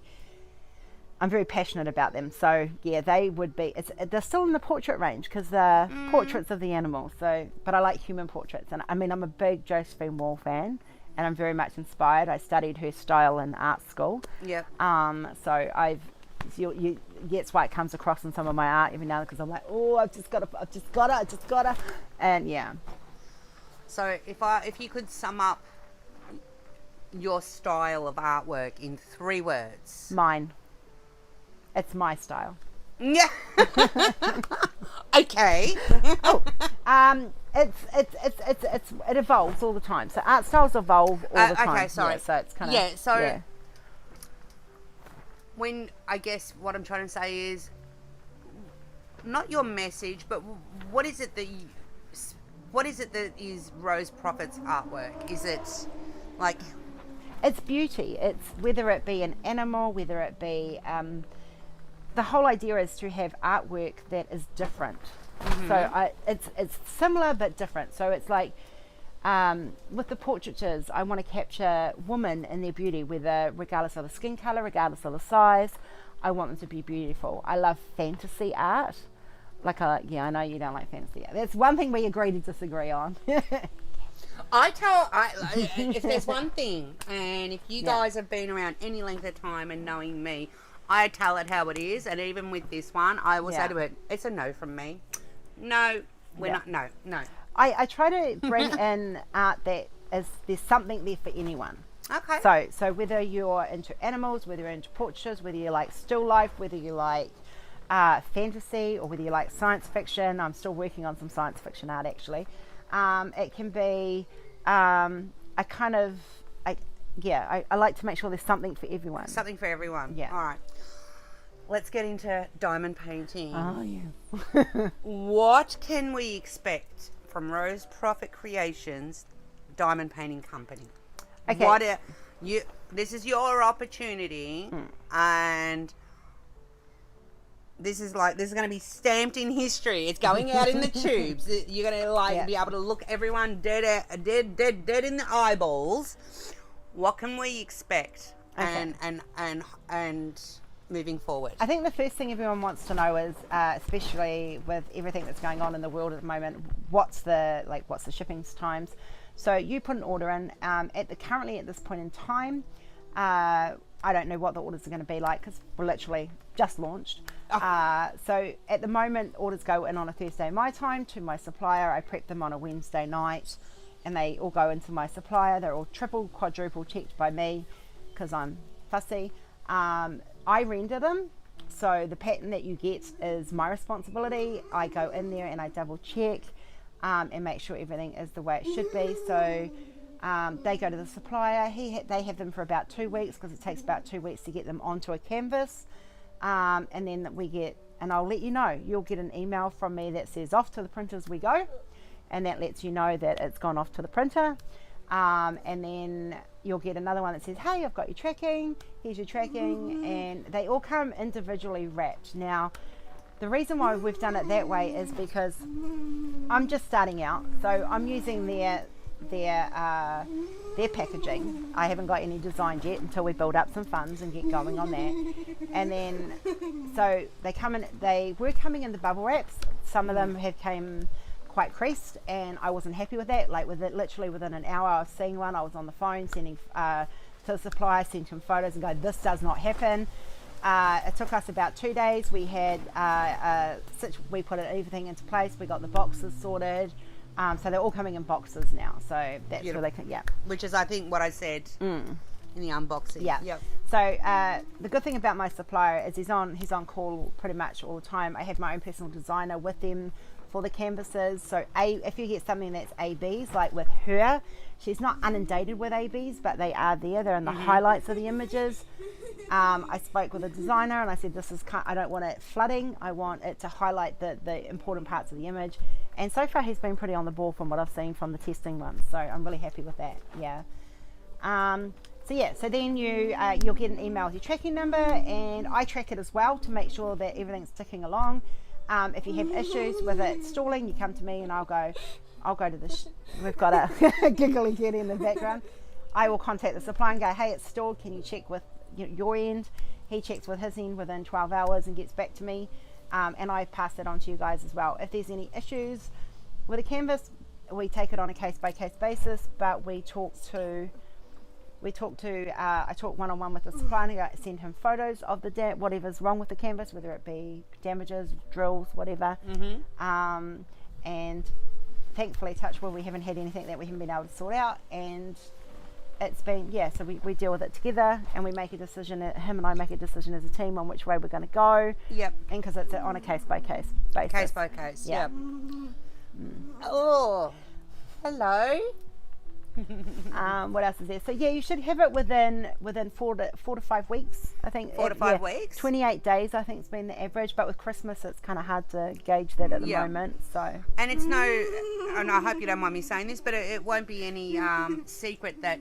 very passionate about them. So they would be, they're still in the portrait range because they're portraits of the animals. So, but I like human portraits, and I mean I'm a big Josephine Wall fan, and I'm very much inspired. I studied her style in art school. So that's why it comes across in some of my art every now and then, because I'm like, oh, I've just got to, and So if you could sum up your style of artwork in 3 words. Mine. It's my style. Yeah. Okay. It evolves all the time. So art styles evolve all the time. Okay, sorry. So it's kind of when I guess what I'm trying to say is not your message, but what is it that is Rose Proffitt's artwork? Is it like? It's beauty. It's whether it be an animal, whether it be the whole idea is to have artwork that is different. So it's similar but different. So it's like with the portraitures, I want to capture women in their beauty, regardless of the skin color, regardless of the size. I want them to be beautiful. I love fantasy art. I know you don't like fantasy art. That's one thing we agree to disagree on. If there's one thing, and if you guys have been around any length of time and knowing me, I tell it how it is, and even with this one, I will say to it, it's a no from me. No, we're not, no. I try to bring in art that is, there's something there for anyone. Okay. So whether you're into animals, whether you're into portraits, whether you like still life, whether you like fantasy, or whether you like science fiction. I'm still working on some science fiction art actually. It can be a kind of, I like to make sure there's something for everyone. Something for everyone. Yeah. All right. Let's get into diamond painting. Oh, yeah. What can we expect from Rose Proffitt Creations Diamond Painting Company? Okay. This is your opportunity, and this is going to be stamped in history. It's going out in the tubes. You're going to be able to look everyone dead in the eyeballs. What can we expect? Okay. And moving forward. I think the first thing everyone wants to know is, especially with everything that's going on in the world at the moment, what's the shipping times. So you put an order in. Currently at this point in time, I don't know what the orders are going to be like because we're literally just launched. So at the moment, orders go in on a Thursday my time to my supplier. I prep them on a Wednesday night, and they all go into my supplier. They're all triple, quadruple checked by me because I'm fussy. I render them, so the pattern that you get is my responsibility. I go in there and I double check and make sure everything is the way it should be. So they go to the supplier. They have them for about 2 weeks because it takes about 2 weeks to get them onto a canvas, and then and I'll let you know. You'll get an email from me that says off to the printers we go, and that lets you know that it's gone off to the printer. And then you'll get another one that says, hey, I've got your tracking, here's your tracking, and they all come individually wrapped. Now, the reason why we've done it that way is because I'm just starting out, so I'm using their packaging. I haven't got any designed yet until we build up some funds and get going on that. And then, so they were coming in the bubble wraps. Some of them have came quite creased, and I wasn't happy with that. Literally within an hour of seeing one, I was on the phone sending to the supplier, sent him photos and go, this does not happen. It took us about 2 days. We had we put everything into place. We got the boxes sorted, so they're all coming in boxes now. So that's where they can, which is I think what I said in the unboxing. Yep. So the good thing about my supplier is he's on call pretty much all the time. I have my own personal designer with them for the canvases. So if you get something that's ABs, like with her, she's not inundated with ABs, but they are there. They're in the highlights of the images. I spoke with a designer and I said, I don't want it flooding. I want it to highlight the important parts of the image. And so far he's been pretty on the ball from what I've seen from the testing ones. So I'm really happy with that. Yeah. So then you'll get an email with your tracking number, and I track it as well to make sure that everything's ticking along. If you have issues with it stalling, you come to me and I'll go to we've got a giggly kid in the background. I will contact the supplier and go, hey, it's stalled, can you check with your end? He checks with his end within 12 hours and gets back to me, and I pass that on to you guys as well. If there's any issues with a canvas, we take it on a case-by-case basis, but I talk one-on-one with the supplier and I send him photos of whatever's wrong with the canvas, whether it be damages, drills, whatever. And thankfully, touch wood, we haven't had anything that we haven't been able to sort out, and it's been, so we deal with it together, and we make a decision, him and I make a decision as a team on which way we're going to go. Yep. And because it's on a case-by-case basis. Case-by-case, yep. Oh, hello. What else is there? So you should have it within 4 to 5 weeks, I think. 4 to 5 weeks. 28 days, I think, has been the average. But with Christmas, it's kind of hard to gauge that at the moment. So. And it's and I hope you don't mind me saying this, but it won't be any secret that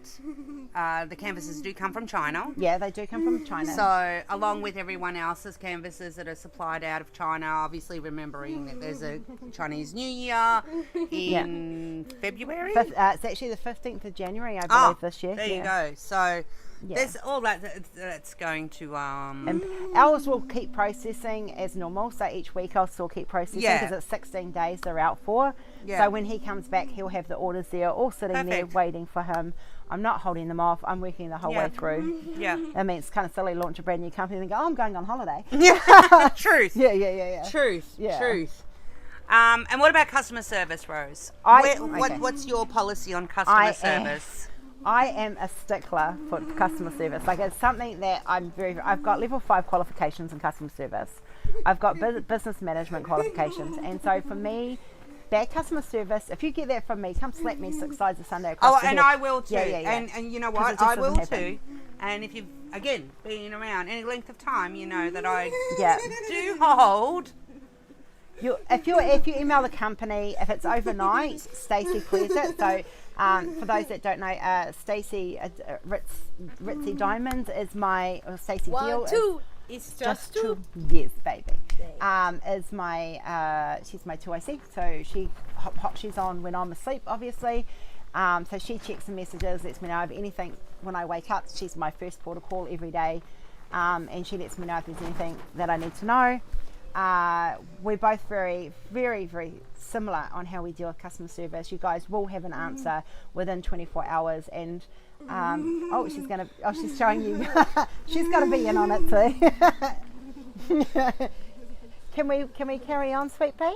the canvases do come from China. Yeah, they do come from China. So along with everyone else's canvases that are supplied out of China, obviously remembering that there's a Chinese New Year in February. It's actually the 15th of January, I believe, this year. There you go. So there's all that's going to... And ours will keep processing as normal. So each week I'll still keep processing because it's 16 days they're out for. Yeah. So when he comes back, he'll have the orders there, all sitting there waiting for him. I'm not holding them off. I'm working the whole way through. Yeah. I mean, it's kind of silly launch a brand new company and go, I'm going on holiday. Yeah. Truth. Yeah. Truth. And what about customer service, Rose? What's your policy on customer service? I am a stickler for customer service. Like, it's something that I've got level 5 qualifications in customer service. I've got business management qualifications. And so for me, bad customer service, if you get that from me, come slap me 6 sides of Sunday across the head. I will too. Yeah. And you know what? I will too. And if you've, again, been around any length of time, you know that I do hold. If you email the company, if it's overnight, Stacey clears it. So for those that don't know, Stacey Ritzy Diamonds is my, or Stacey Deal. 1, 2. It's just 2. Yes, baby. Is my she's my 2IC. So she's on when I'm asleep, obviously. So she checks the messages, lets me know of anything when I wake up. She's my first port of call every day, and she lets me know if there's anything that I need to know. We're both very, very, very similar on how we deal with customer service. You guys will have an answer within 24 hours, and she's showing you. She's got to be in on it too. Can we carry on, Sweet Pea?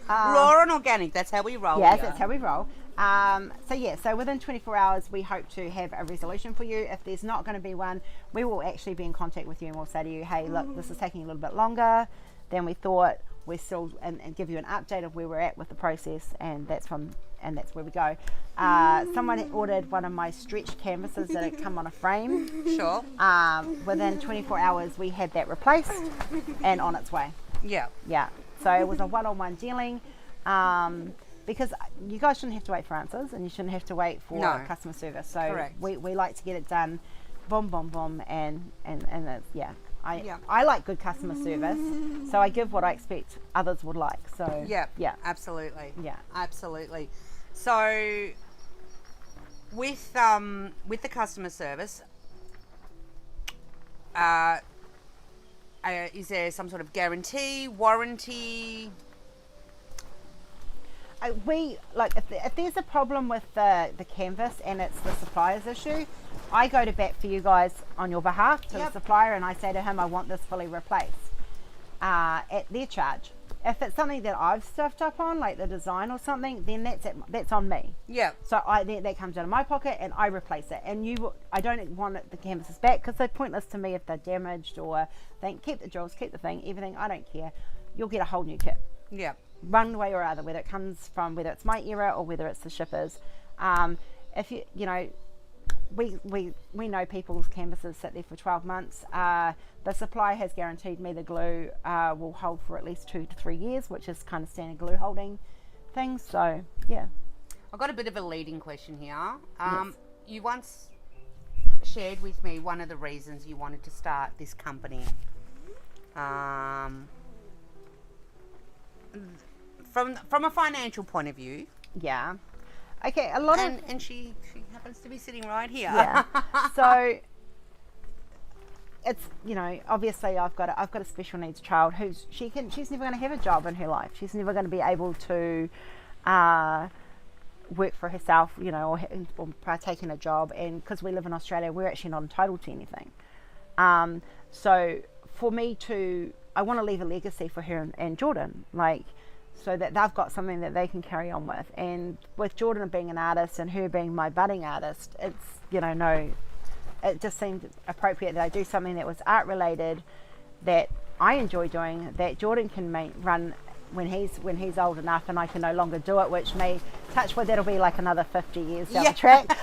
Raw and organic, that's how we roll. Yes, that's how we roll. So within 24 hours, we hope to have a resolution for you. If there's not going to be one, we will actually be in contact with you and we'll say to you, hey, look, this is taking a little bit longer than we thought. We're still, and give you an update of where we're at with the process, and that's where we go. Someone ordered one of my stretch canvases that had come on a frame. Sure. Within 24 hours, we had that replaced and on its way. Yeah. So it was a one-on-one dealing, because you guys shouldn't have to wait for answers, and you shouldn't have to wait for customer service. So correct. we like to get it done, boom, boom, boom, and I like good customer service, so I give what I expect others would like. So absolutely. Yeah, absolutely. So with the customer service, is there some sort of guarantee, warranty? If there's a problem with the canvas and it's the supplier's issue, I go to bat for you guys on your behalf to the supplier, and I say to him, I want this fully replaced at their charge. If it's something that I've stuffed up on, like the design or something, then that's on me. Yeah. So that comes out of my pocket and I replace it. And I don't want the canvases back because they're pointless to me if they're damaged or keep the jewels, keep the thing, everything. I don't care. You'll get a whole new kit. Yeah. One way or other, whether it comes from, whether it's my era or whether it's the shippers. If you know, we know people's canvases sit there for 12 months. The supplier has guaranteed me the glue will hold for at least 2 to 3 years, which is kind of standard glue holding things. So yeah. I've got a bit of a leading question here. Yes. You once shared with me one of the reasons you wanted to start this company. From a financial point of view. Yeah. Okay, a lot and she happens to be sitting right here. Yeah. So it's, you know, obviously I've got a special needs child she's never going to have a job in her life. She's never going to be able to work for herself, you know, or partake in a job. And because we live in Australia, we're actually not entitled to anything. So for me I want to leave a legacy for her and Jordan, so that they've got something that they can carry on with. And with Jordan being an artist and her being my budding artist, it's, you know, it just seemed appropriate that I do something that was art related, that I enjoy doing, that Jordan can run when he's old enough and I can no longer do it, which may, touch wood, that'll be like another 50 years down the track.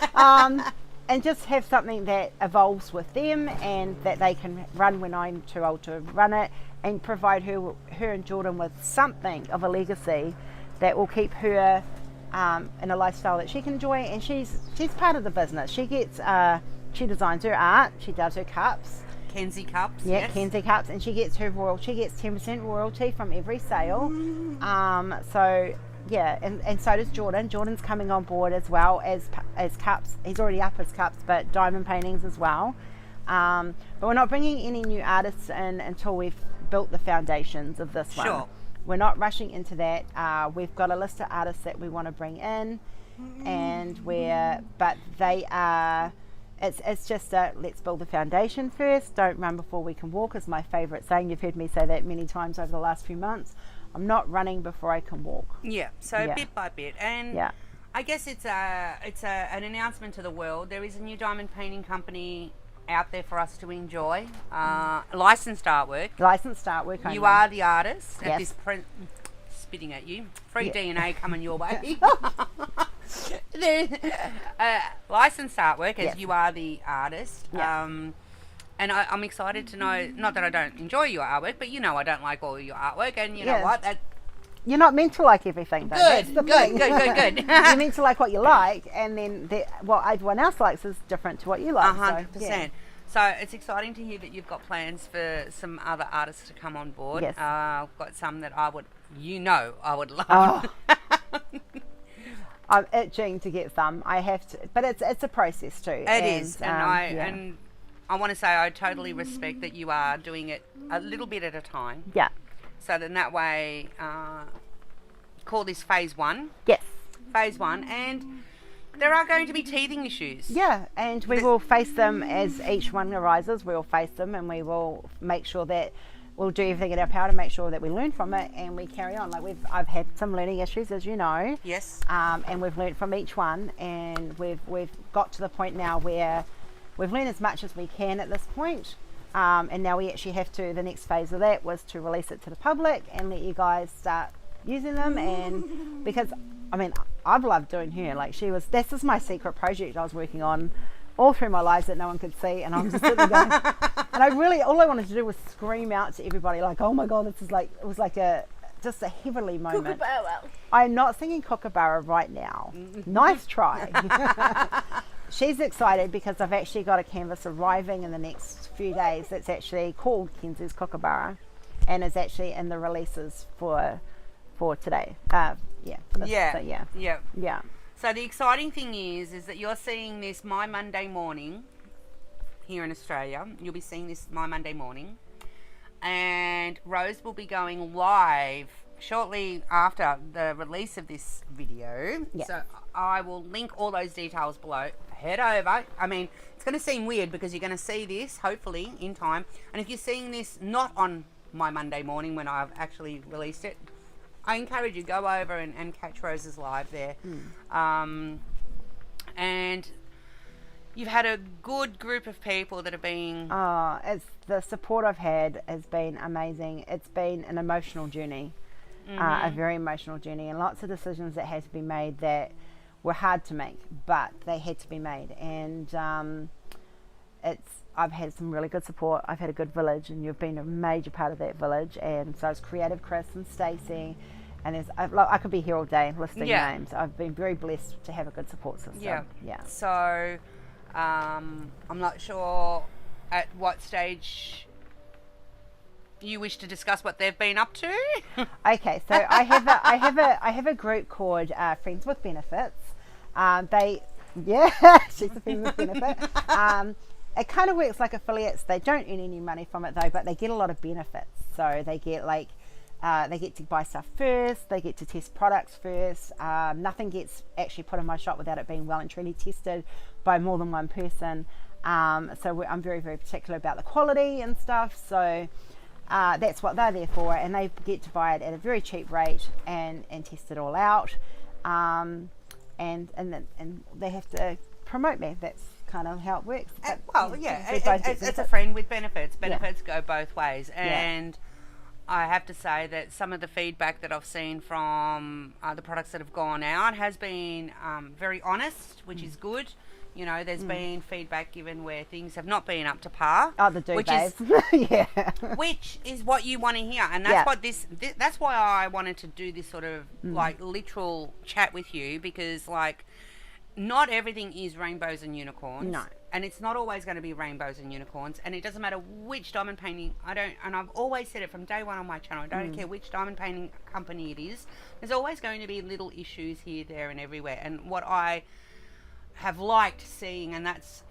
And just have something that evolves with them and that they can run when I'm too old to run it, and provide her and Jordan with something of a legacy that will keep her in a lifestyle that she can enjoy. And she's part of the business. She gets she designs her art, she does her cups. Kenzie cups. Yeah, yes. Kenzie cups, and she gets 10% royalty from every sale. So yeah, and so does Jordan. Jordan's coming on board as well as cups. He's already up his cups, but diamond paintings as well. But we're not bringing any new artists in until we've built the foundations of this one. Sure. We're not rushing into that. We've got a list of artists that we want to bring in, but they are. It's just let's build the foundation first. Don't run before we can walk is my favourite saying. You've heard me say that many times over the last few months. I'm not running before I can walk. Yeah, so bit by bit. And I guess it's an announcement to the world. There is a new diamond painting company out there for us to enjoy. Licensed artwork. Licensed artwork only. You are the artist at Yes. this spitting at you. Free DNA coming your way. There's, licensed artwork, as Yes. you are the artist. Yeah. And I'm excited to know, not that I don't enjoy your artwork, but you know I don't like all your artwork, and you know Yeah. what? That You're not meant to like everything, though. That's the thing. Good. You're meant to like what you like, and then what everyone else likes is different to what you like. 100%. So it's exciting to hear that you've got plans for some other artists to come on board. Yes. I've got some that I would love. Oh. I'm itching to get some. I have to, but it's a process too. It is, and I want to say I totally respect that you are doing it a little bit at a time. Yeah. So then that way, call this phase 1. Yes. Phase 1, and there are going to be teething issues. Yeah, and we will face them as each one arises. We'll face them, and we will make sure that we'll do everything in our power to make sure that we learn from it and we carry on. Like I've had some learning issues, as you know. Yes. And we've learned from each one, and we've got to the point now where we've learned as much as we can at this point. And now we actually have to. The next phase of that was to release it to the public and let you guys start using them. And because I mean, I've loved doing her. Like this is my secret project I was working on all through my lives that no one could see, and I'm just sitting there going, and all I wanted to do was scream out to everybody like, oh my god, this is like, it was like just a heavenly moment. Kookaburra. I'm not singing Kookaburra right now. Nice try. She's excited because I've actually got a canvas arriving in the next few days that's actually called Kenzie's Kookaburra, and is actually in the releases for today. Yeah. So the exciting thing is that you're seeing this My Monday morning here in Australia. You'll be seeing this My Monday morning, and Rose will be going live shortly after the release of this video. Yeah. So I will link all those details below. Head over. I mean, it's going to seem weird because you're going to see this hopefully in time, and if you're seeing this not on My Monday morning when I've actually released it, I encourage you, go over and catch Rose's live there. And you've had a good group of people that have been... it's the support I've had has been amazing. It's been an emotional journey, a very emotional journey, and lots of decisions that had to be made that were hard to make, but they had to be made. And I've had some really good support. I've had a good village, and you've been a major part of that village. And so it's Creative Chris and Stacey, and I could be here all day listing names. I've been very blessed to have a good support system. Yeah. So I'm not sure at what stage you wish to discuss what they've been up to. Okay, so I have a group called Friends with Benefits. She's a friend with benefit. It kind of works like affiliates. They don't earn any money from it though, but they get a lot of benefits. So they get they get to buy stuff first. They get to test products first. Nothing gets actually put in my shop without it being well and truly tested by more than one person. So I'm very, very particular about the quality and stuff. So that's what they're there for, and they get to buy it at a very cheap rate and test it all out. And they have to promote me. That's kind of how it works. It's a friend with benefits. Benefits go both ways, and I have to say that some of the feedback that I've seen from the products that have gone out has been very honest, which is good. You know, there's been feedback given where things have not been up to par. Oh, the do which is what you want to hear, and that's what that's why I wanted to do this sort of like literal chat with you, because like not everything is rainbows and unicorns. No. And it's not always going to be rainbows and unicorns, and it doesn't matter which diamond painting. And I've always said it from day one on my channel. I don't care which diamond painting company it is. There's always going to be little issues here, there, and everywhere. And what I have liked seeing, and that's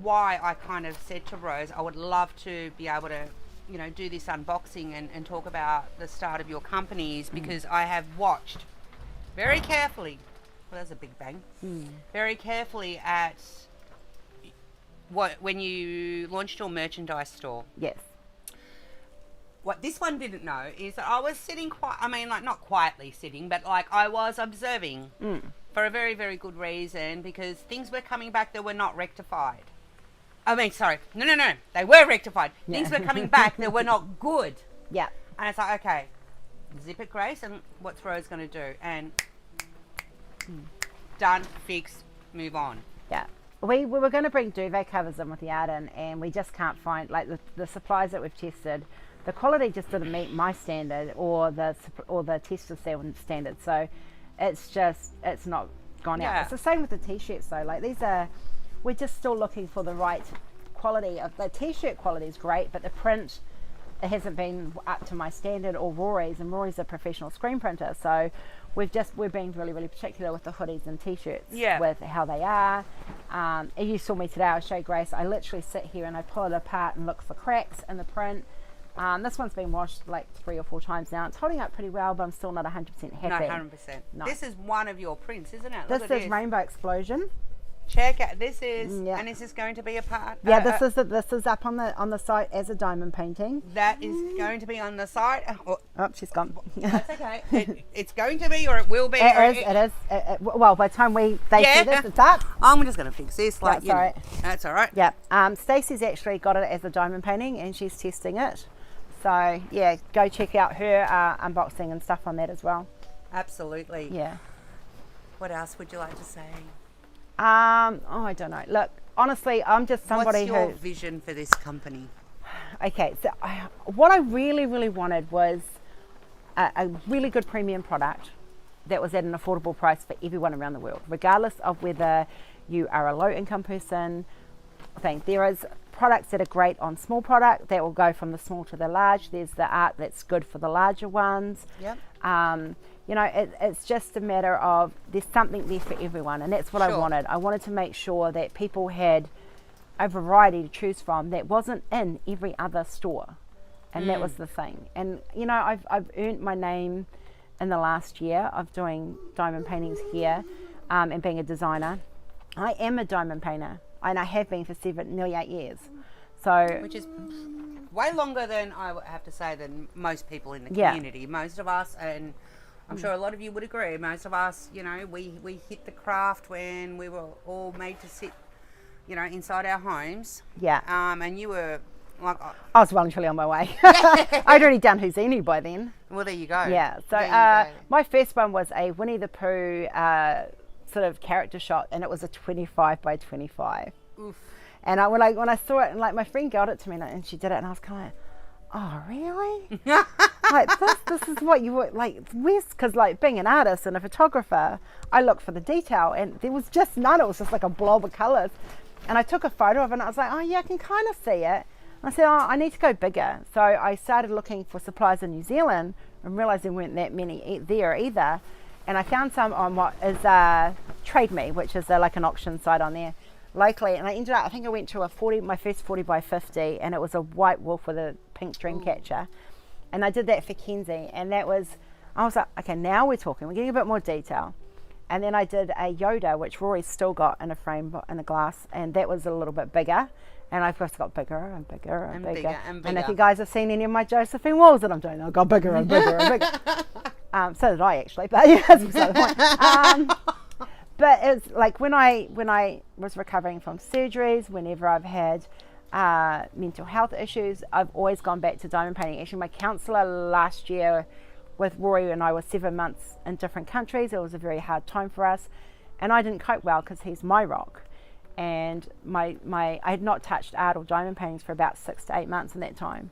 why I kind of said to Rose, I would love to be able to, you know, do this unboxing and talk about the start of your companies, because I have watched very carefully. Well, that's a big bang. Very carefully at when you launched your merchandise store. Yes. What this one didn't know is that I was sitting not quietly sitting, but like I was observing for a very, very good reason, because things were coming back that were not rectified. I mean, sorry, no, they were rectified. Things were coming back that were not good. Yeah. And it's like, okay, zip it, Grace, and what's Rose going to do? And done, fixed, move on. Yeah. We were going to bring duvet covers in with the Arden, and we just can't find, like, the supplies that we've tested, the quality just didn't meet my standard or the tester standard. So it's not gone out. It's the same with the t-shirts though. Like, we're just still looking for the right quality. Of the t-shirt quality is great, but the print, it hasn't been up to my standard or Rory's, and Rory's a professional screen printer, so we're being really, really particular with the hoodies and t-shirts, with how they are. And you saw me today, I'll show Grace, I literally sit here and I pull it apart and look for cracks in the print. This one's been washed like 3 or 4 times now. It's holding up pretty well, but I'm still not 100% happy. Not 100%. No. This is one of your prints, isn't it? This is Rainbow Explosion. Check out. This is, and this is going to be a part. Yeah, this is up on the site as a diamond painting. That is going to be on the site. Oh, she's gone. That's okay. It's going to be, or it will be. It is. Well, by the time they see this, it's up. I'm just going to fix this. Like, that's all right. That's all right. Yeah. Stacey's actually got it as a diamond painting, and she's testing it. So yeah, go check out her unboxing and stuff on that as well. Absolutely. Yeah. What else would you like to say? I don't know. Look, honestly, I'm just somebody who... What's your vision for this company? Okay, so what I really, really wanted was a really good premium product that was at an affordable price for everyone around the world, regardless of whether you are a low-income person. I think there is products that are great on small product that will go from the small to the large. There's the art that's good for the larger ones. Yep. You know, it's just a matter of there's something there for everyone, and that's what I wanted. I wanted to make sure that people had a variety to choose from that wasn't in every other store, and that was the thing. And you know, I've earned my name in the last year of doing diamond paintings here, and being a designer. I am a diamond painter, and I have been for nearly 8 years. So, which is way longer than I would have to say than most people in the community. Most of us, and I'm sure a lot of you would agree, most of us, you know, we hit the craft when we were all made to sit, you know, inside our homes. Yeah. And you were like... I was well and truly on my way. I'd already done Houdini by then. Well, there you go. Yeah. So my first one was a Winnie the Pooh sort of character shot, and it was a 25 by 25. Oof. And when I saw it, and like my friend got it to me, and she did it, and I was kind of like, oh really? Like this is what you would like. Because like being an artist and a photographer, I look for the detail, and there was just none. It was just like a blob of colours. And I took a photo of it, and I was like, oh yeah, I can kind of see it. And I said, oh, I need to go bigger. So I started looking for supplies in New Zealand, and realised there weren't that many there either. And I found some on what is Trade Me, which is like an auction site on there locally. And I ended up, I think I went to my first 40 by 50, and it was a white wolf with a pink dream catcher. And I did that for Kenzie, and I was like, okay, now we're talking, we're getting a bit more detail. And then I did a Yoda, which Rory's still got in a frame, in a glass, and that was a little bit bigger. And I've just got bigger and bigger and bigger. And if you guys have seen any of my Josephine walls that I'm doing, I've got bigger and bigger and bigger. So did I actually, but yeah, that's beside the point. But it's like when I was recovering from surgeries, whenever I've had mental health issues, I've always gone back to diamond painting. Actually, my counsellor last year with Rory and I was 7 months in different countries. It was a very hard time for us, and I didn't cope well because he's my rock. And I had not touched art or diamond paintings for about 6 to 8 months in that time.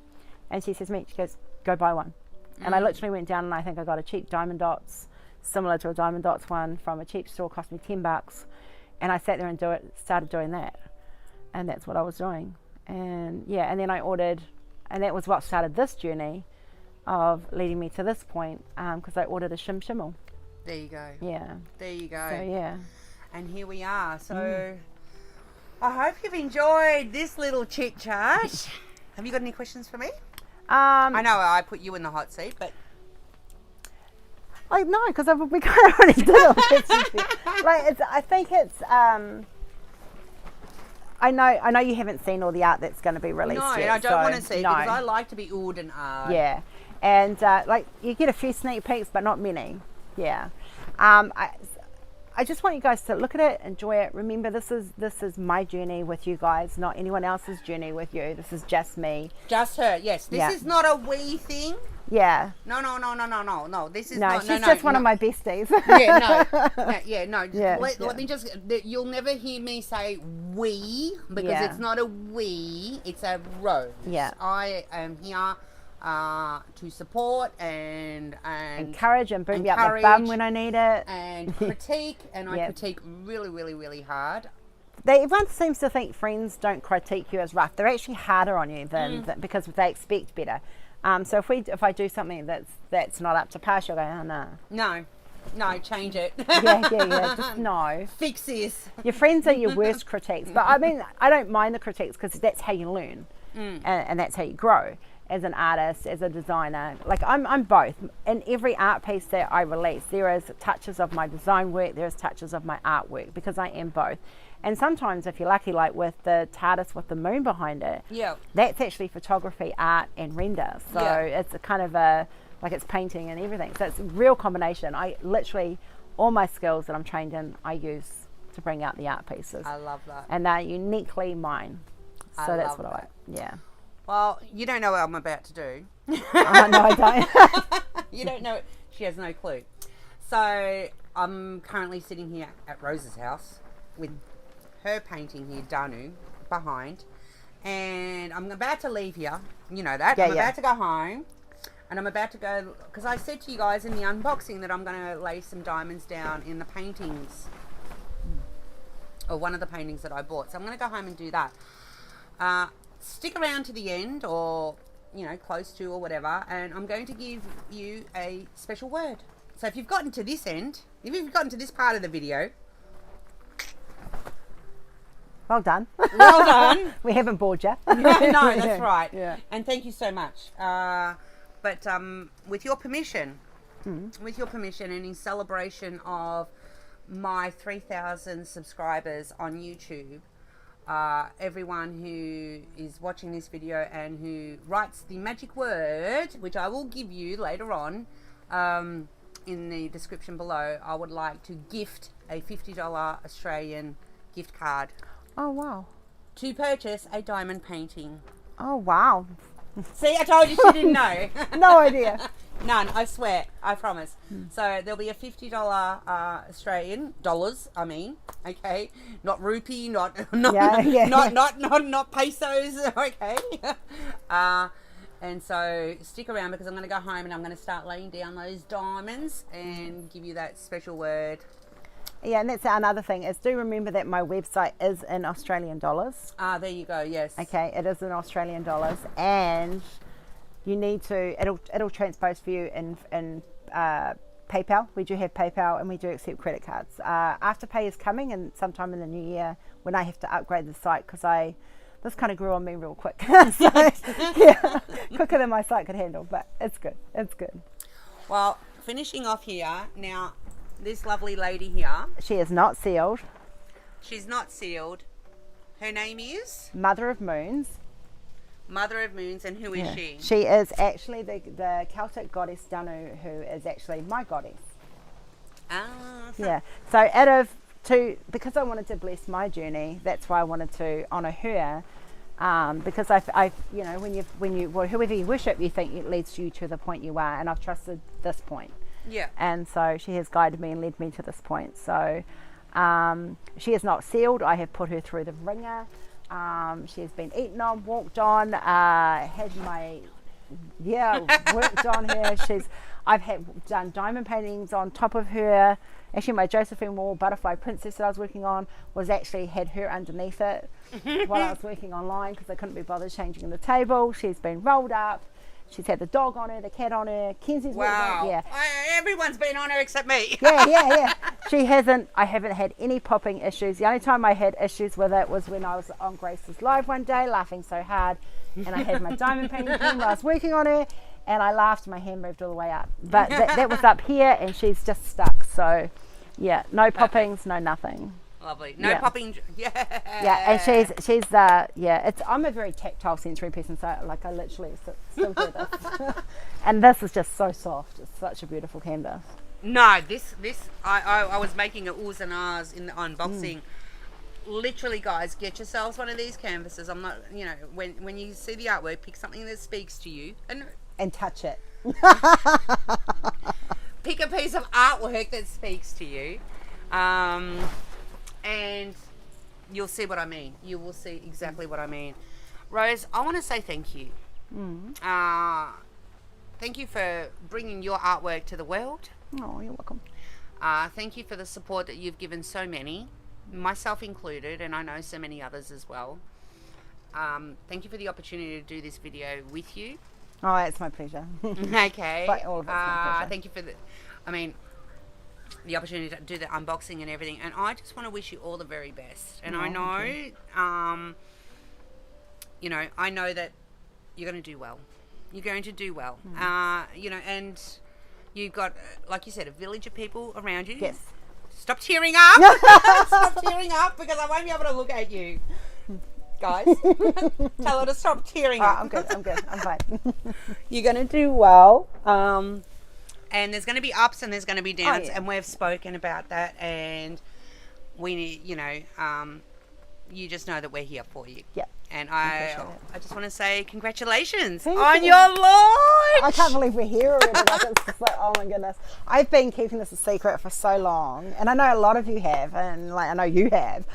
And she says to me, she goes, go buy one. And I literally went down, and I think I got a cheap Diamond Dots, similar to a Diamond Dots one from a cheap store, cost me $10. And I sat there and started doing that. And that's what I was doing. And yeah, and then I ordered, and that was what started this journey of leading me to this point, because I ordered a Shim Shimmel. There you go. Yeah. There you go. So yeah. And here we are. So I hope you've enjoyed this little chit chat. Have you got any questions for me? I know I put you in the hot seat, but no, because we kind of already did it. Like I think it's. I know you haven't seen all the art that's going to be released yet. No, I don't want to see because I like to be oohed and ahed. Yeah, and like you get a few sneak peeks, but not many. Yeah, I just want you guys to look at it, enjoy it. Remember, this is my journey with you guys, not anyone else's journey with you. This is just me. Just her, yes. This is not a we thing. Yeah. No. This is No, not. she's just one of my besties. Let me just. You'll never hear me say we because it's not a we. It's a rose. Yeah. I am here to support and encourage and bring me up the bum when I need it, and critique. And I critique really, really, really hard. Everyone seems to think friends don't critique you as rough. They're actually harder on you than because they expect better. So if I do something that's not up to par, she'll go, oh no. No, change it. Yeah. Just no. Fix this. Your friends are your worst critiques. But I mean, I don't mind the critiques because that's how you learn. And that's how you grow as an artist, as a designer. Like I'm both. In every art piece that I release, there is touches of my design work, there is touches of my artwork because I am both. And sometimes, if you're lucky, like with the TARDIS with the moon behind it, that's actually photography, art, and render. So it's a kind of like it's painting and everything. So it's a real combination. I literally, all my skills that I'm trained in, I use to bring out the art pieces. I love that. And they're uniquely mine. So that's what I like. Yeah. Well, you don't know what I'm about to do. Oh, no, I don't. You don't know it. She has no clue. So I'm currently sitting here at Rose's house with her painting here, Danu, behind. And I'm about to leave here. You know that. I'm about to go home. And I'm about to go, because I said to you guys in the unboxing that I'm going to lay some diamonds down in the paintings. Or one of the paintings that I bought. So I'm going to go home and do that. Stick around to the end, or close to, or whatever, and I'm going to give you a special word. So if you've gotten to this end, if you've gotten to this part of the video, well done. Well done. We haven't bored you. No, that's right. Yeah. And thank you so much. But with your permission, and in celebration of my 3,000 subscribers on YouTube, everyone who is watching this video and who writes the magic word, which I will give you later on in the description below, I would like to gift a $50 Australian gift card. Oh, wow. To purchase a diamond painting. Oh, wow. See, I told you she didn't know. No idea. None, I swear, I promise. So there'll be a $50 Australian dollars. I mean, okay, not rupee, not pesos. Okay, and so stick around because I'm going to go home and I'm going to start laying down those diamonds and give you that special word. Yeah, and that's another thing is do remember that my website is in Australian dollars. There you go. Yes. Okay, it is in Australian dollars, and you need to. It'll transpose for you in PayPal. We do have PayPal, and we do accept credit cards. Afterpay is coming, and sometime in the new year when I have to upgrade the site because this kind of grew on me real quick. So, yeah, quicker than my site could handle, but it's good. It's good. Well, finishing off here now. This lovely lady here. She is not sealed. She's not sealed. Her name is? Mother of Moons. Mother of Moons, and who is she? She is actually the Celtic goddess Danu, who is actually my goddess. Yeah. So because I wanted to bless my journey, that's why I wanted to honour her. Because I whoever you worship, you think it leads you to the point you are, and I've trusted this point. Yeah. And so she has guided me and led me to this point. So she is not sealed. I have put her through the ringer. She has been eaten on, walked on, had my worked on her. I've done diamond paintings on top of her. Actually, my Josephine Wall butterfly princess that I was working on had her underneath it while I was working online because I couldn't be bothered changing the table. She's been rolled up. She's had the dog on her, the cat on her. Kenzie's wow. Yeah. Everyone's been on her except me. Yeah. I haven't had any popping issues. The only time I had issues with it was when I was on Grace's live one day laughing so hard, and I had my diamond painting pen while I was working on her, and I laughed and my hand moved all the way up. But that was up here, and she's just stuck. So, yeah, no poppings, no nothing. Lovely. No popping. Yeah. Yeah, and she's I'm a very tactile sensory person, so like I literally still do this. And this is just so soft. It's such a beautiful canvas. No, this I was making a oohs and ahs in the unboxing. Literally, guys, get yourselves one of these canvases. I'm not, when you see the artwork, pick something that speaks to you And touch it. pick a piece of artwork that speaks to you, and you'll see what I mean. You will see exactly what I mean. Rose, I want to say thank you. Thank you for bringing your artwork to the world. Oh, you're welcome. Thank you for the support that you've given so many, myself included, and I know so many others as well. Thank you for the opportunity to do this video with you. Oh, it's my pleasure. Okay. But all of it's my pleasure. Thank you for the opportunity to do the unboxing and everything. And I just want to wish you all the very best. And I know that you're going to do well. You're going to do well. And you've got, like you said, a village of people around you. Yes. Stop tearing up. Stop tearing up because I won't be able to look at you. Guys, tell her to stop tearing up. I'm good. I'm fine. You're going to do well. And there's going to be ups and there's going to be downs. yeah. And we've spoken about that. And we need, you just know that we're here for you. Yeah. And I just want to say congratulations Thank on you. your launch. I can't believe we're here already. Like, it's just like, oh my goodness. I've been keeping this a secret for so long, and I know a lot of you have, and like I know you have.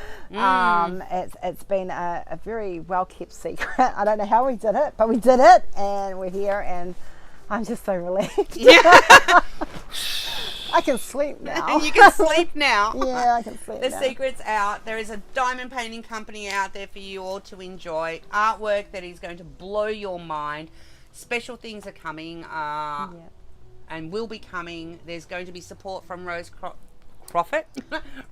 It's been a very well kept secret. I don't know how we did it, but we did it, and we're here, and I'm just so relieved. Yeah. I can sleep now. You can sleep now. Yeah, I can sleep The now. secret's out. There is a diamond painting company out there for you all to enjoy. Artwork that is going to blow your mind. Special things are coming and will be coming. There's going to be support from Proffitt,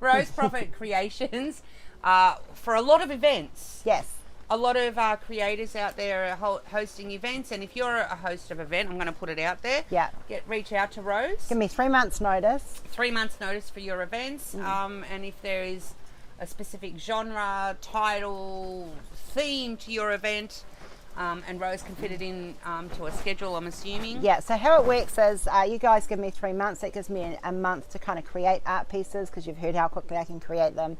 Rose Proffitt Creations for a lot of events. Yes. A lot of creators out there are hosting events, and if you're a host of an event, I'm going to put it out there. Yeah. Reach out to Rose. Give me 3 months notice. 3 months notice for your events, and if there is a specific genre, title, theme to your event, and Rose can fit it in to a schedule, I'm assuming. Yeah, so how it works is you guys give me 3 months. That gives me a month to kind of create art pieces, because you've heard how quickly I can create them.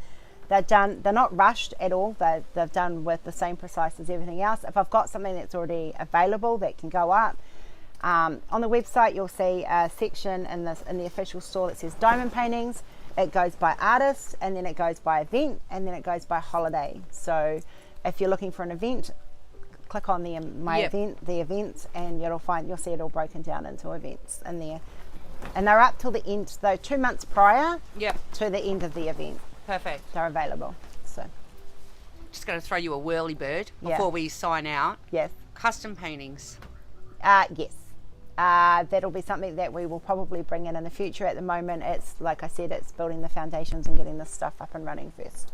They're not rushed at all. They're done with the same precise as everything else. If I've got something that's already available that can go up, on the website you'll see a section in the official store that says diamond paintings. It goes by artist, and then it goes by event, and then it goes by holiday. So if you're looking for an event, click on the events, and you'll see it all broken down into events in there. And they're up till the end, though 2 months prior to the end of the event. Perfect. They're available. So Just going to throw you a whirly bird before we sign out. yes. Custom paintings. Yes. That'll be something that we will probably bring in the future. At the moment, it's like I said, it's building the foundations and getting this stuff up and running first.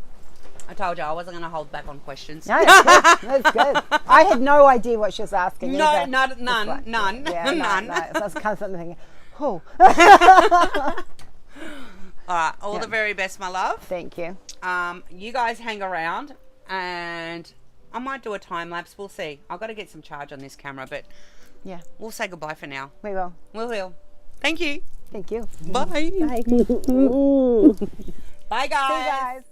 I told you I wasn't going to hold back on questions. No, that's good. That's good. I had no idea what she was asking. No, either. none. Yeah, None. No. So that's kind of something. Oh. All right, all the very best, my love. Thank you. You guys hang around, and I might do a time lapse. We'll see. I've got to get some charge on this camera, but Yeah, we'll say goodbye for now. we will. We will. Thank you. Thank you. Bye. Bye. Bye, guys. See you guys.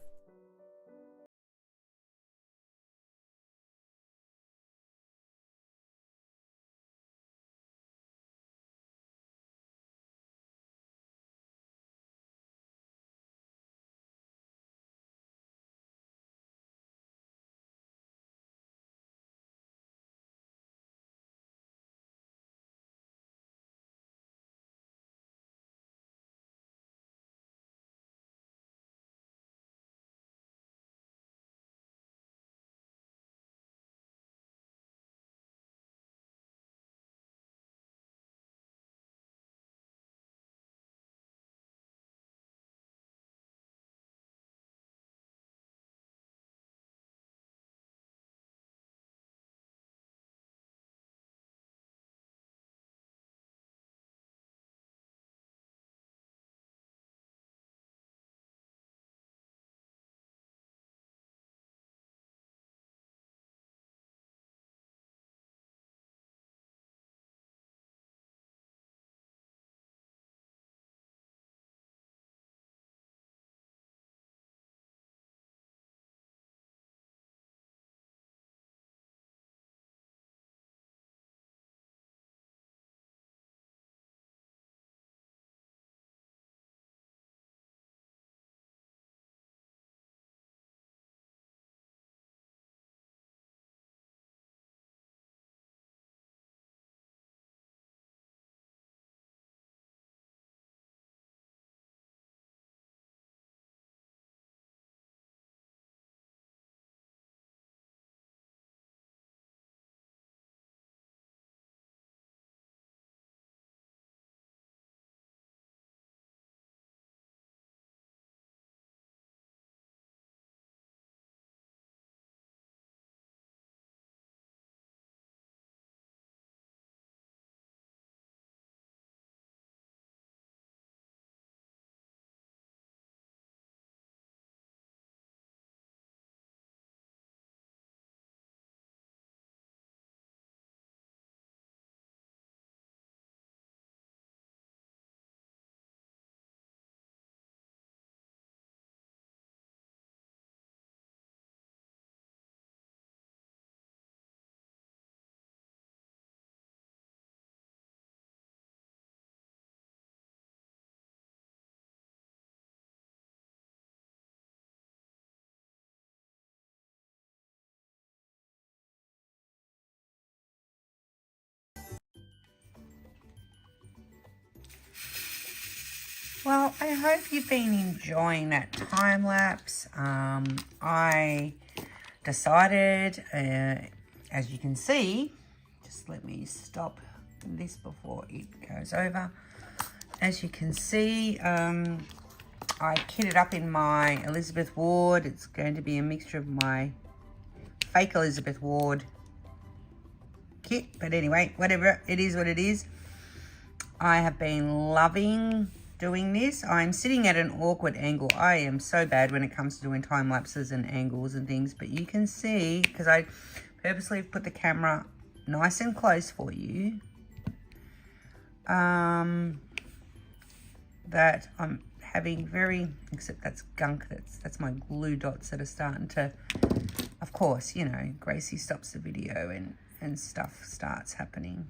Well, I hope you've been enjoying that time lapse. I decided, as you can see, just let me stop this before it goes over. As you can see, I kitted up in my Elizabeth Ward. It's going to be a mixture of my fake Elizabeth Ward kit. But anyway, whatever, it is what it is. I have been loving doing this. I'm sitting at an awkward angle. I am so bad when it comes to doing time lapses and angles and things, but you can see, because I purposely put the camera nice and close for you, that I'm having very, except that's gunk, that's my glue dots that are starting to, of course, you know, Gracie stops the video and stuff starts happening.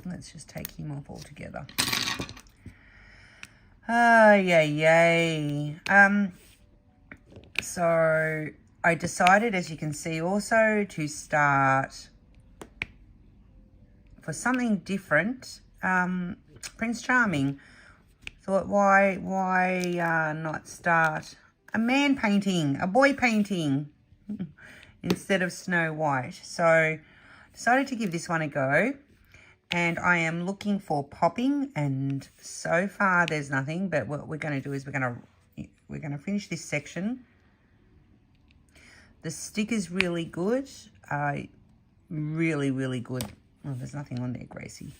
Let's just take him off altogether. Oh, yay. So I decided, as you can see, also to start for something different. Prince Charming. Thought, why not start a man painting, a boy painting, instead of Snow White? So decided to give this one a go. And I am looking for popping, and so far there's nothing. But what we're going to do is we're going to finish this section. The stick is really good, really good. Oh, there's nothing on there, Gracie.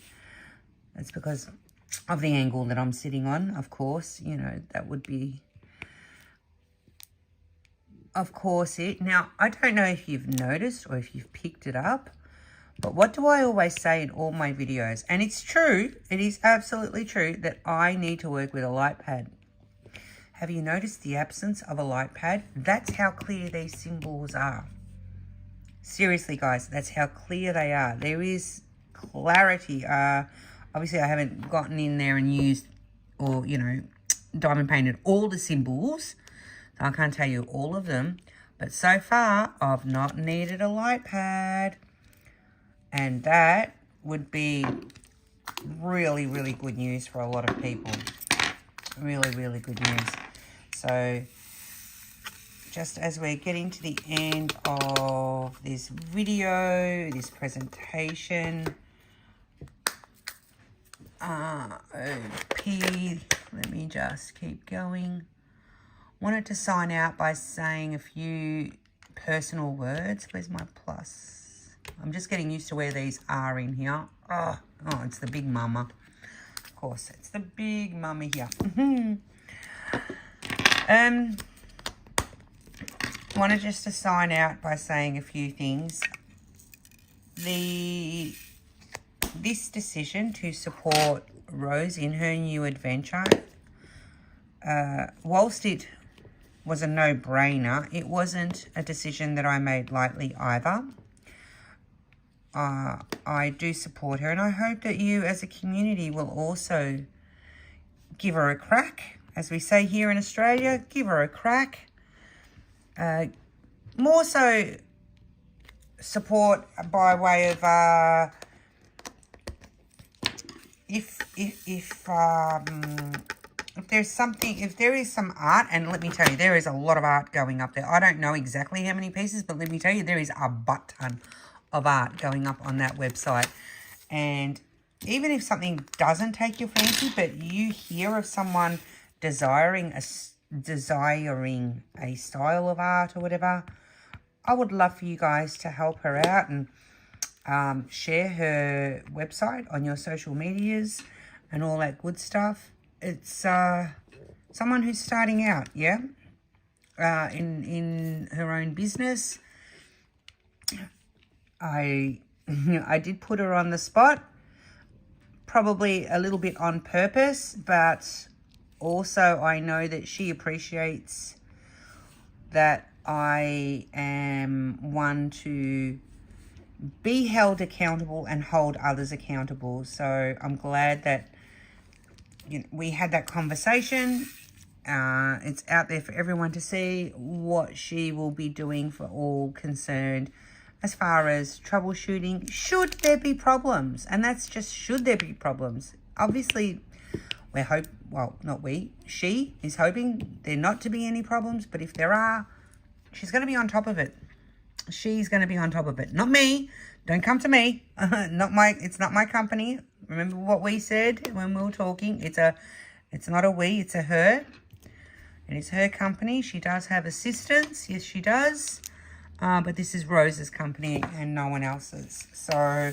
That's because of the angle that I'm sitting on. Of course, you know, that would be, of course, it. Now, I don't know if you've noticed or if you've picked it up, but what do I always say in all my videos? And it's true, it is absolutely true, that I need to work with a light pad. Have you noticed the absence of a light pad? That's how clear these symbols are. Seriously, guys, that's how clear they are. There is clarity. Obviously, I haven't gotten in there and used, or, you know, diamond painted all the symbols. So I can't tell you all of them. But so far, I've not needed a light pad. And that would be really good news for a lot of people. Really good news. So just as we're getting to the end of this video, this presentation, let me just keep going. Wanted to sign out by saying a few personal words. Where's my plus? I'm just getting used to where these are in here. Oh, it's the big mama. Of course, it's the big mama here. Wanted just to sign out by saying a few things. This decision to support Rose in her new adventure, whilst it was a no-brainer, it wasn't a decision that I made lightly either. I do support her, and I hope that you as a community will also give her a crack. As we say here in Australia, give her a crack. More so support by way of if there is some art, and let me tell you, there is a lot of art going up there. I don't know exactly how many pieces, but let me tell you, there is a butt ton of art going up on that website. And even if something doesn't take your fancy, but you hear of someone desiring a style of art or whatever, I would love for you guys to help her out and share her website on your social medias and all that good stuff. It's someone who's starting out, yeah, in her own business. I did put her on the spot, probably a little bit on purpose, but also I know that she appreciates that I am one to be held accountable and hold others accountable. So I'm glad that we had that conversation. It's out there for everyone to see what she will be doing for all concerned as far as troubleshooting, should there be problems. And that's just should there be problems. Obviously, she is hoping there not to be any problems, but if there are, she's going to be on top of it. She's going to be on top of it. Not me. Don't come to me. It's not my company. Remember what we said when we were talking? It's not a we, it's a her. And it's her company. She does have assistants. Yes, she does. But this is Rose's company and no one else's. So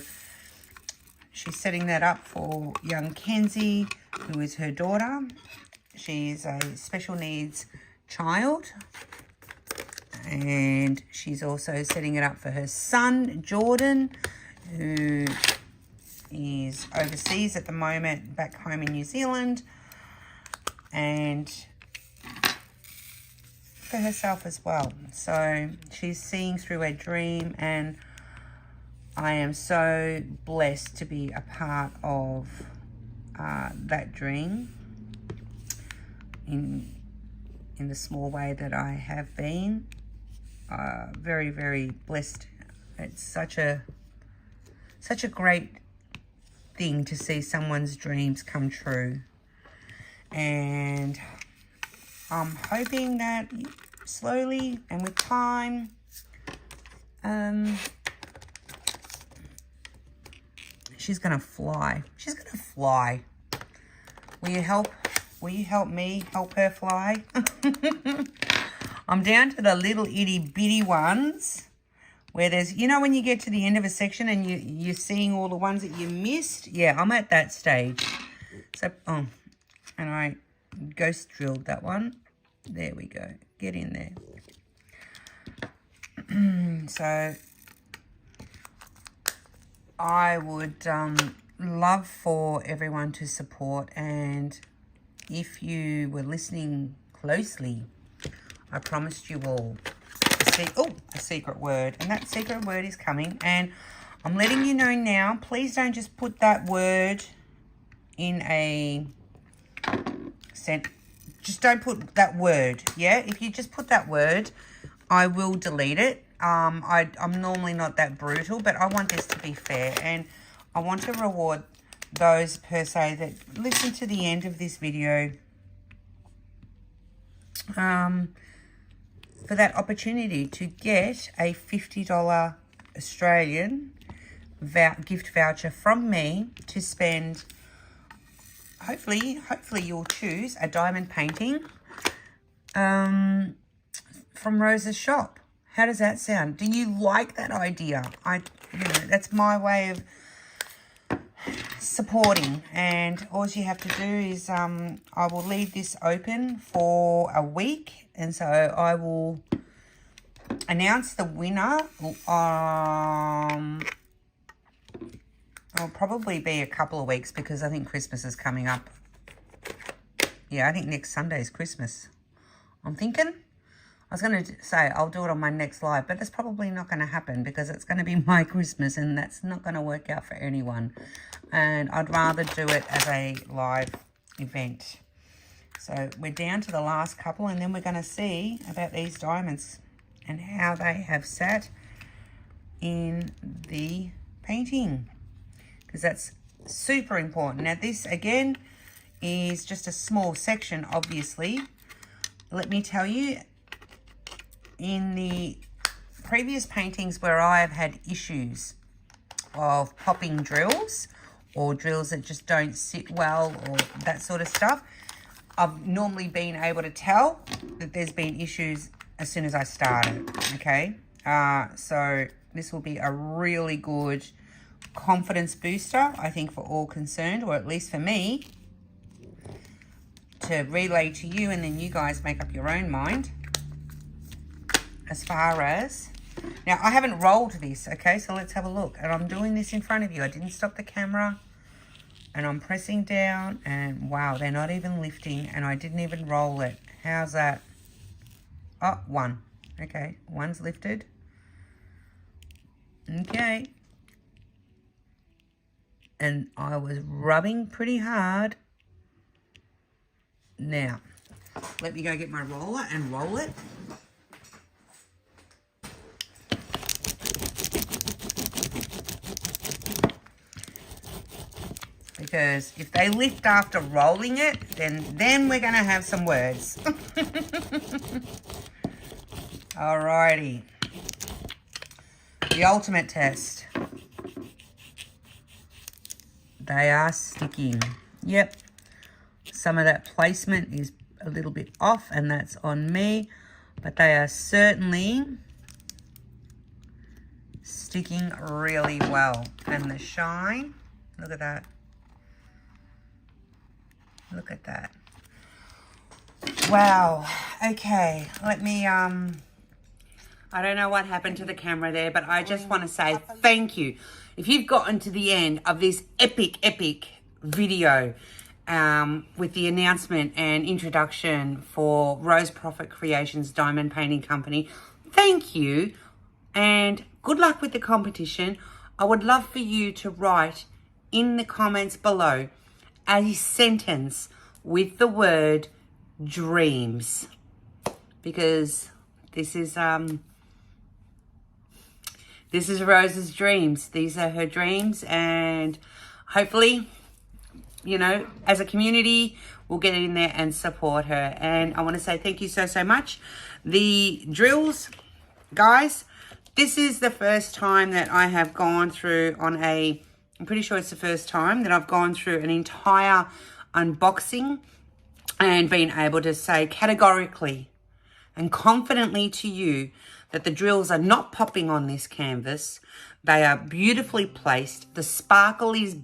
she's setting that up for young Kenzie, who is her daughter. She's a special needs child. And she's also setting it up for her son, Jordan, who is overseas at the moment, back home in New Zealand. And for herself as well. So she's seeing through her dream, and I am so blessed to be a part of that dream in the small way that I have been. Very, very blessed. It's such a great thing to see someone's dreams come true. And I'm hoping that slowly and with time, she's going to fly. She's going to fly. Will you help me help her fly? I'm down to the little itty bitty ones where there's, you know, when you get to the end of a section and you're seeing all the ones that you missed. Yeah, I'm at that stage. So, and I ghost drilled that one. There we go. Get in there. So I would love for everyone to support, and if you were listening closely, I promised you all a secret word, and that secret word is coming, and I'm letting you know now. Please don't just put that word in a just don't put that word, yeah? If you just put that word, I will delete it. I'm normally not that brutal, but I want this to be fair, and I want to reward those per se that listen to the end of this video for that opportunity to get a $50 Australian gift voucher from me to spend. Hopefully you'll choose a diamond painting from Rose's shop. How does that sound? Do you like that idea? That's my way of supporting, and all you have to do is I will leave this open for a week, and so I will announce the winner. It'll probably be a couple of weeks because I think Christmas is coming up. Yeah, I think next Sunday is Christmas. I'm thinking. I was going to say I'll do it on my next live, but that's probably not going to happen because it's going to be my Christmas, and that's not going to work out for anyone. And I'd rather do it as a live event. So we're down to the last couple, and then we're going to see about these diamonds and how they have sat in the painting, because that's super important. Now this again is just a small section, obviously. Let me tell you, in the previous paintings where I have had issues of popping drills or drills that just don't sit well or that sort of stuff, I've normally been able to tell that there's been issues as soon as I started, okay? So this will be a really good confidence booster, I think, for all concerned, or at least for me, to relay to you, and then you guys make up your own mind. As far as, now I haven't rolled this, okay, so let's have a look. And I'm doing this in front of you. I didn't stop the camera, and I'm pressing down, and wow, they're not even lifting, and I didn't even roll it. How's that? Oh, one. Okay, one's lifted. Okay. And I was rubbing pretty hard. Now, let me go get my roller and roll it. because if they lift after rolling it, then we're going to have some words. Alrighty. The ultimate test. They are sticking. Yep. Some of that placement is a little bit off, and that's on me, but they are certainly sticking really well. And the shine, look at that. Look at that. Wow. Okay, let me, I don't know what happened to the camera there, but I just want to say thank you. If you've gotten to the end of this epic video with the announcement and introduction for Rose Proffitt Creations Diamond Painting Company, thank you and good luck with the competition. I would love for you to write in the comments below a sentence with the word dreams, because this is Rose's dreams. These are her dreams, and hopefully, you know, as a community, we'll get in there and support her. And I want to say thank you so much. The drills, guys, this is the first time that I have gone through I'm pretty sure it's the first time that I've gone through an entire unboxing and been able to say categorically and confidently to you that the drills are not popping on this canvas. They are beautifully placed. The sparkle is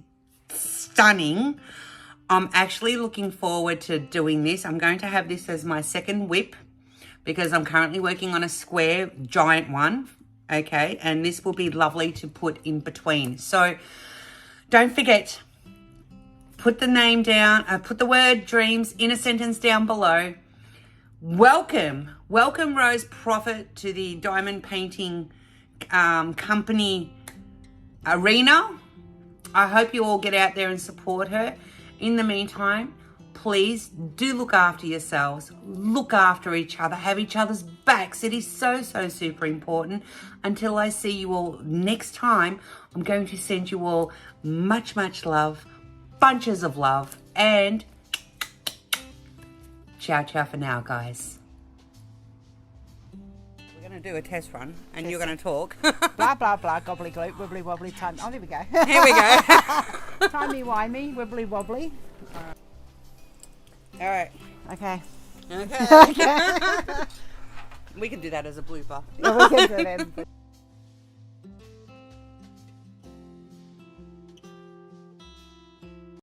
stunning. I'm actually looking forward to doing this. I'm going to have this as my second whip because I'm currently working on a square giant one, okay? And this will be lovely to put in between. So don't forget, put the name down, put the word dreams in a sentence down below. Welcome Rose Proffitt to the Diamond Painting Company arena. I hope you all get out there and support her. In the meantime, please do look after yourselves, look after each other, have each other's backs. It is so super important. Until I see you all next time, I'm going to send you all much love, bunches of love, and ciao for now, guys. We're going to do a test run, and you're going to talk. Blah, blah, blah, gobbly-gloop, wibbly-wobbly, time. Oh, there we go. Here we go. Timey-wimey, wibbly-wobbly. All right. Okay. Okay. We can do that as a blooper. Yeah, we can do that.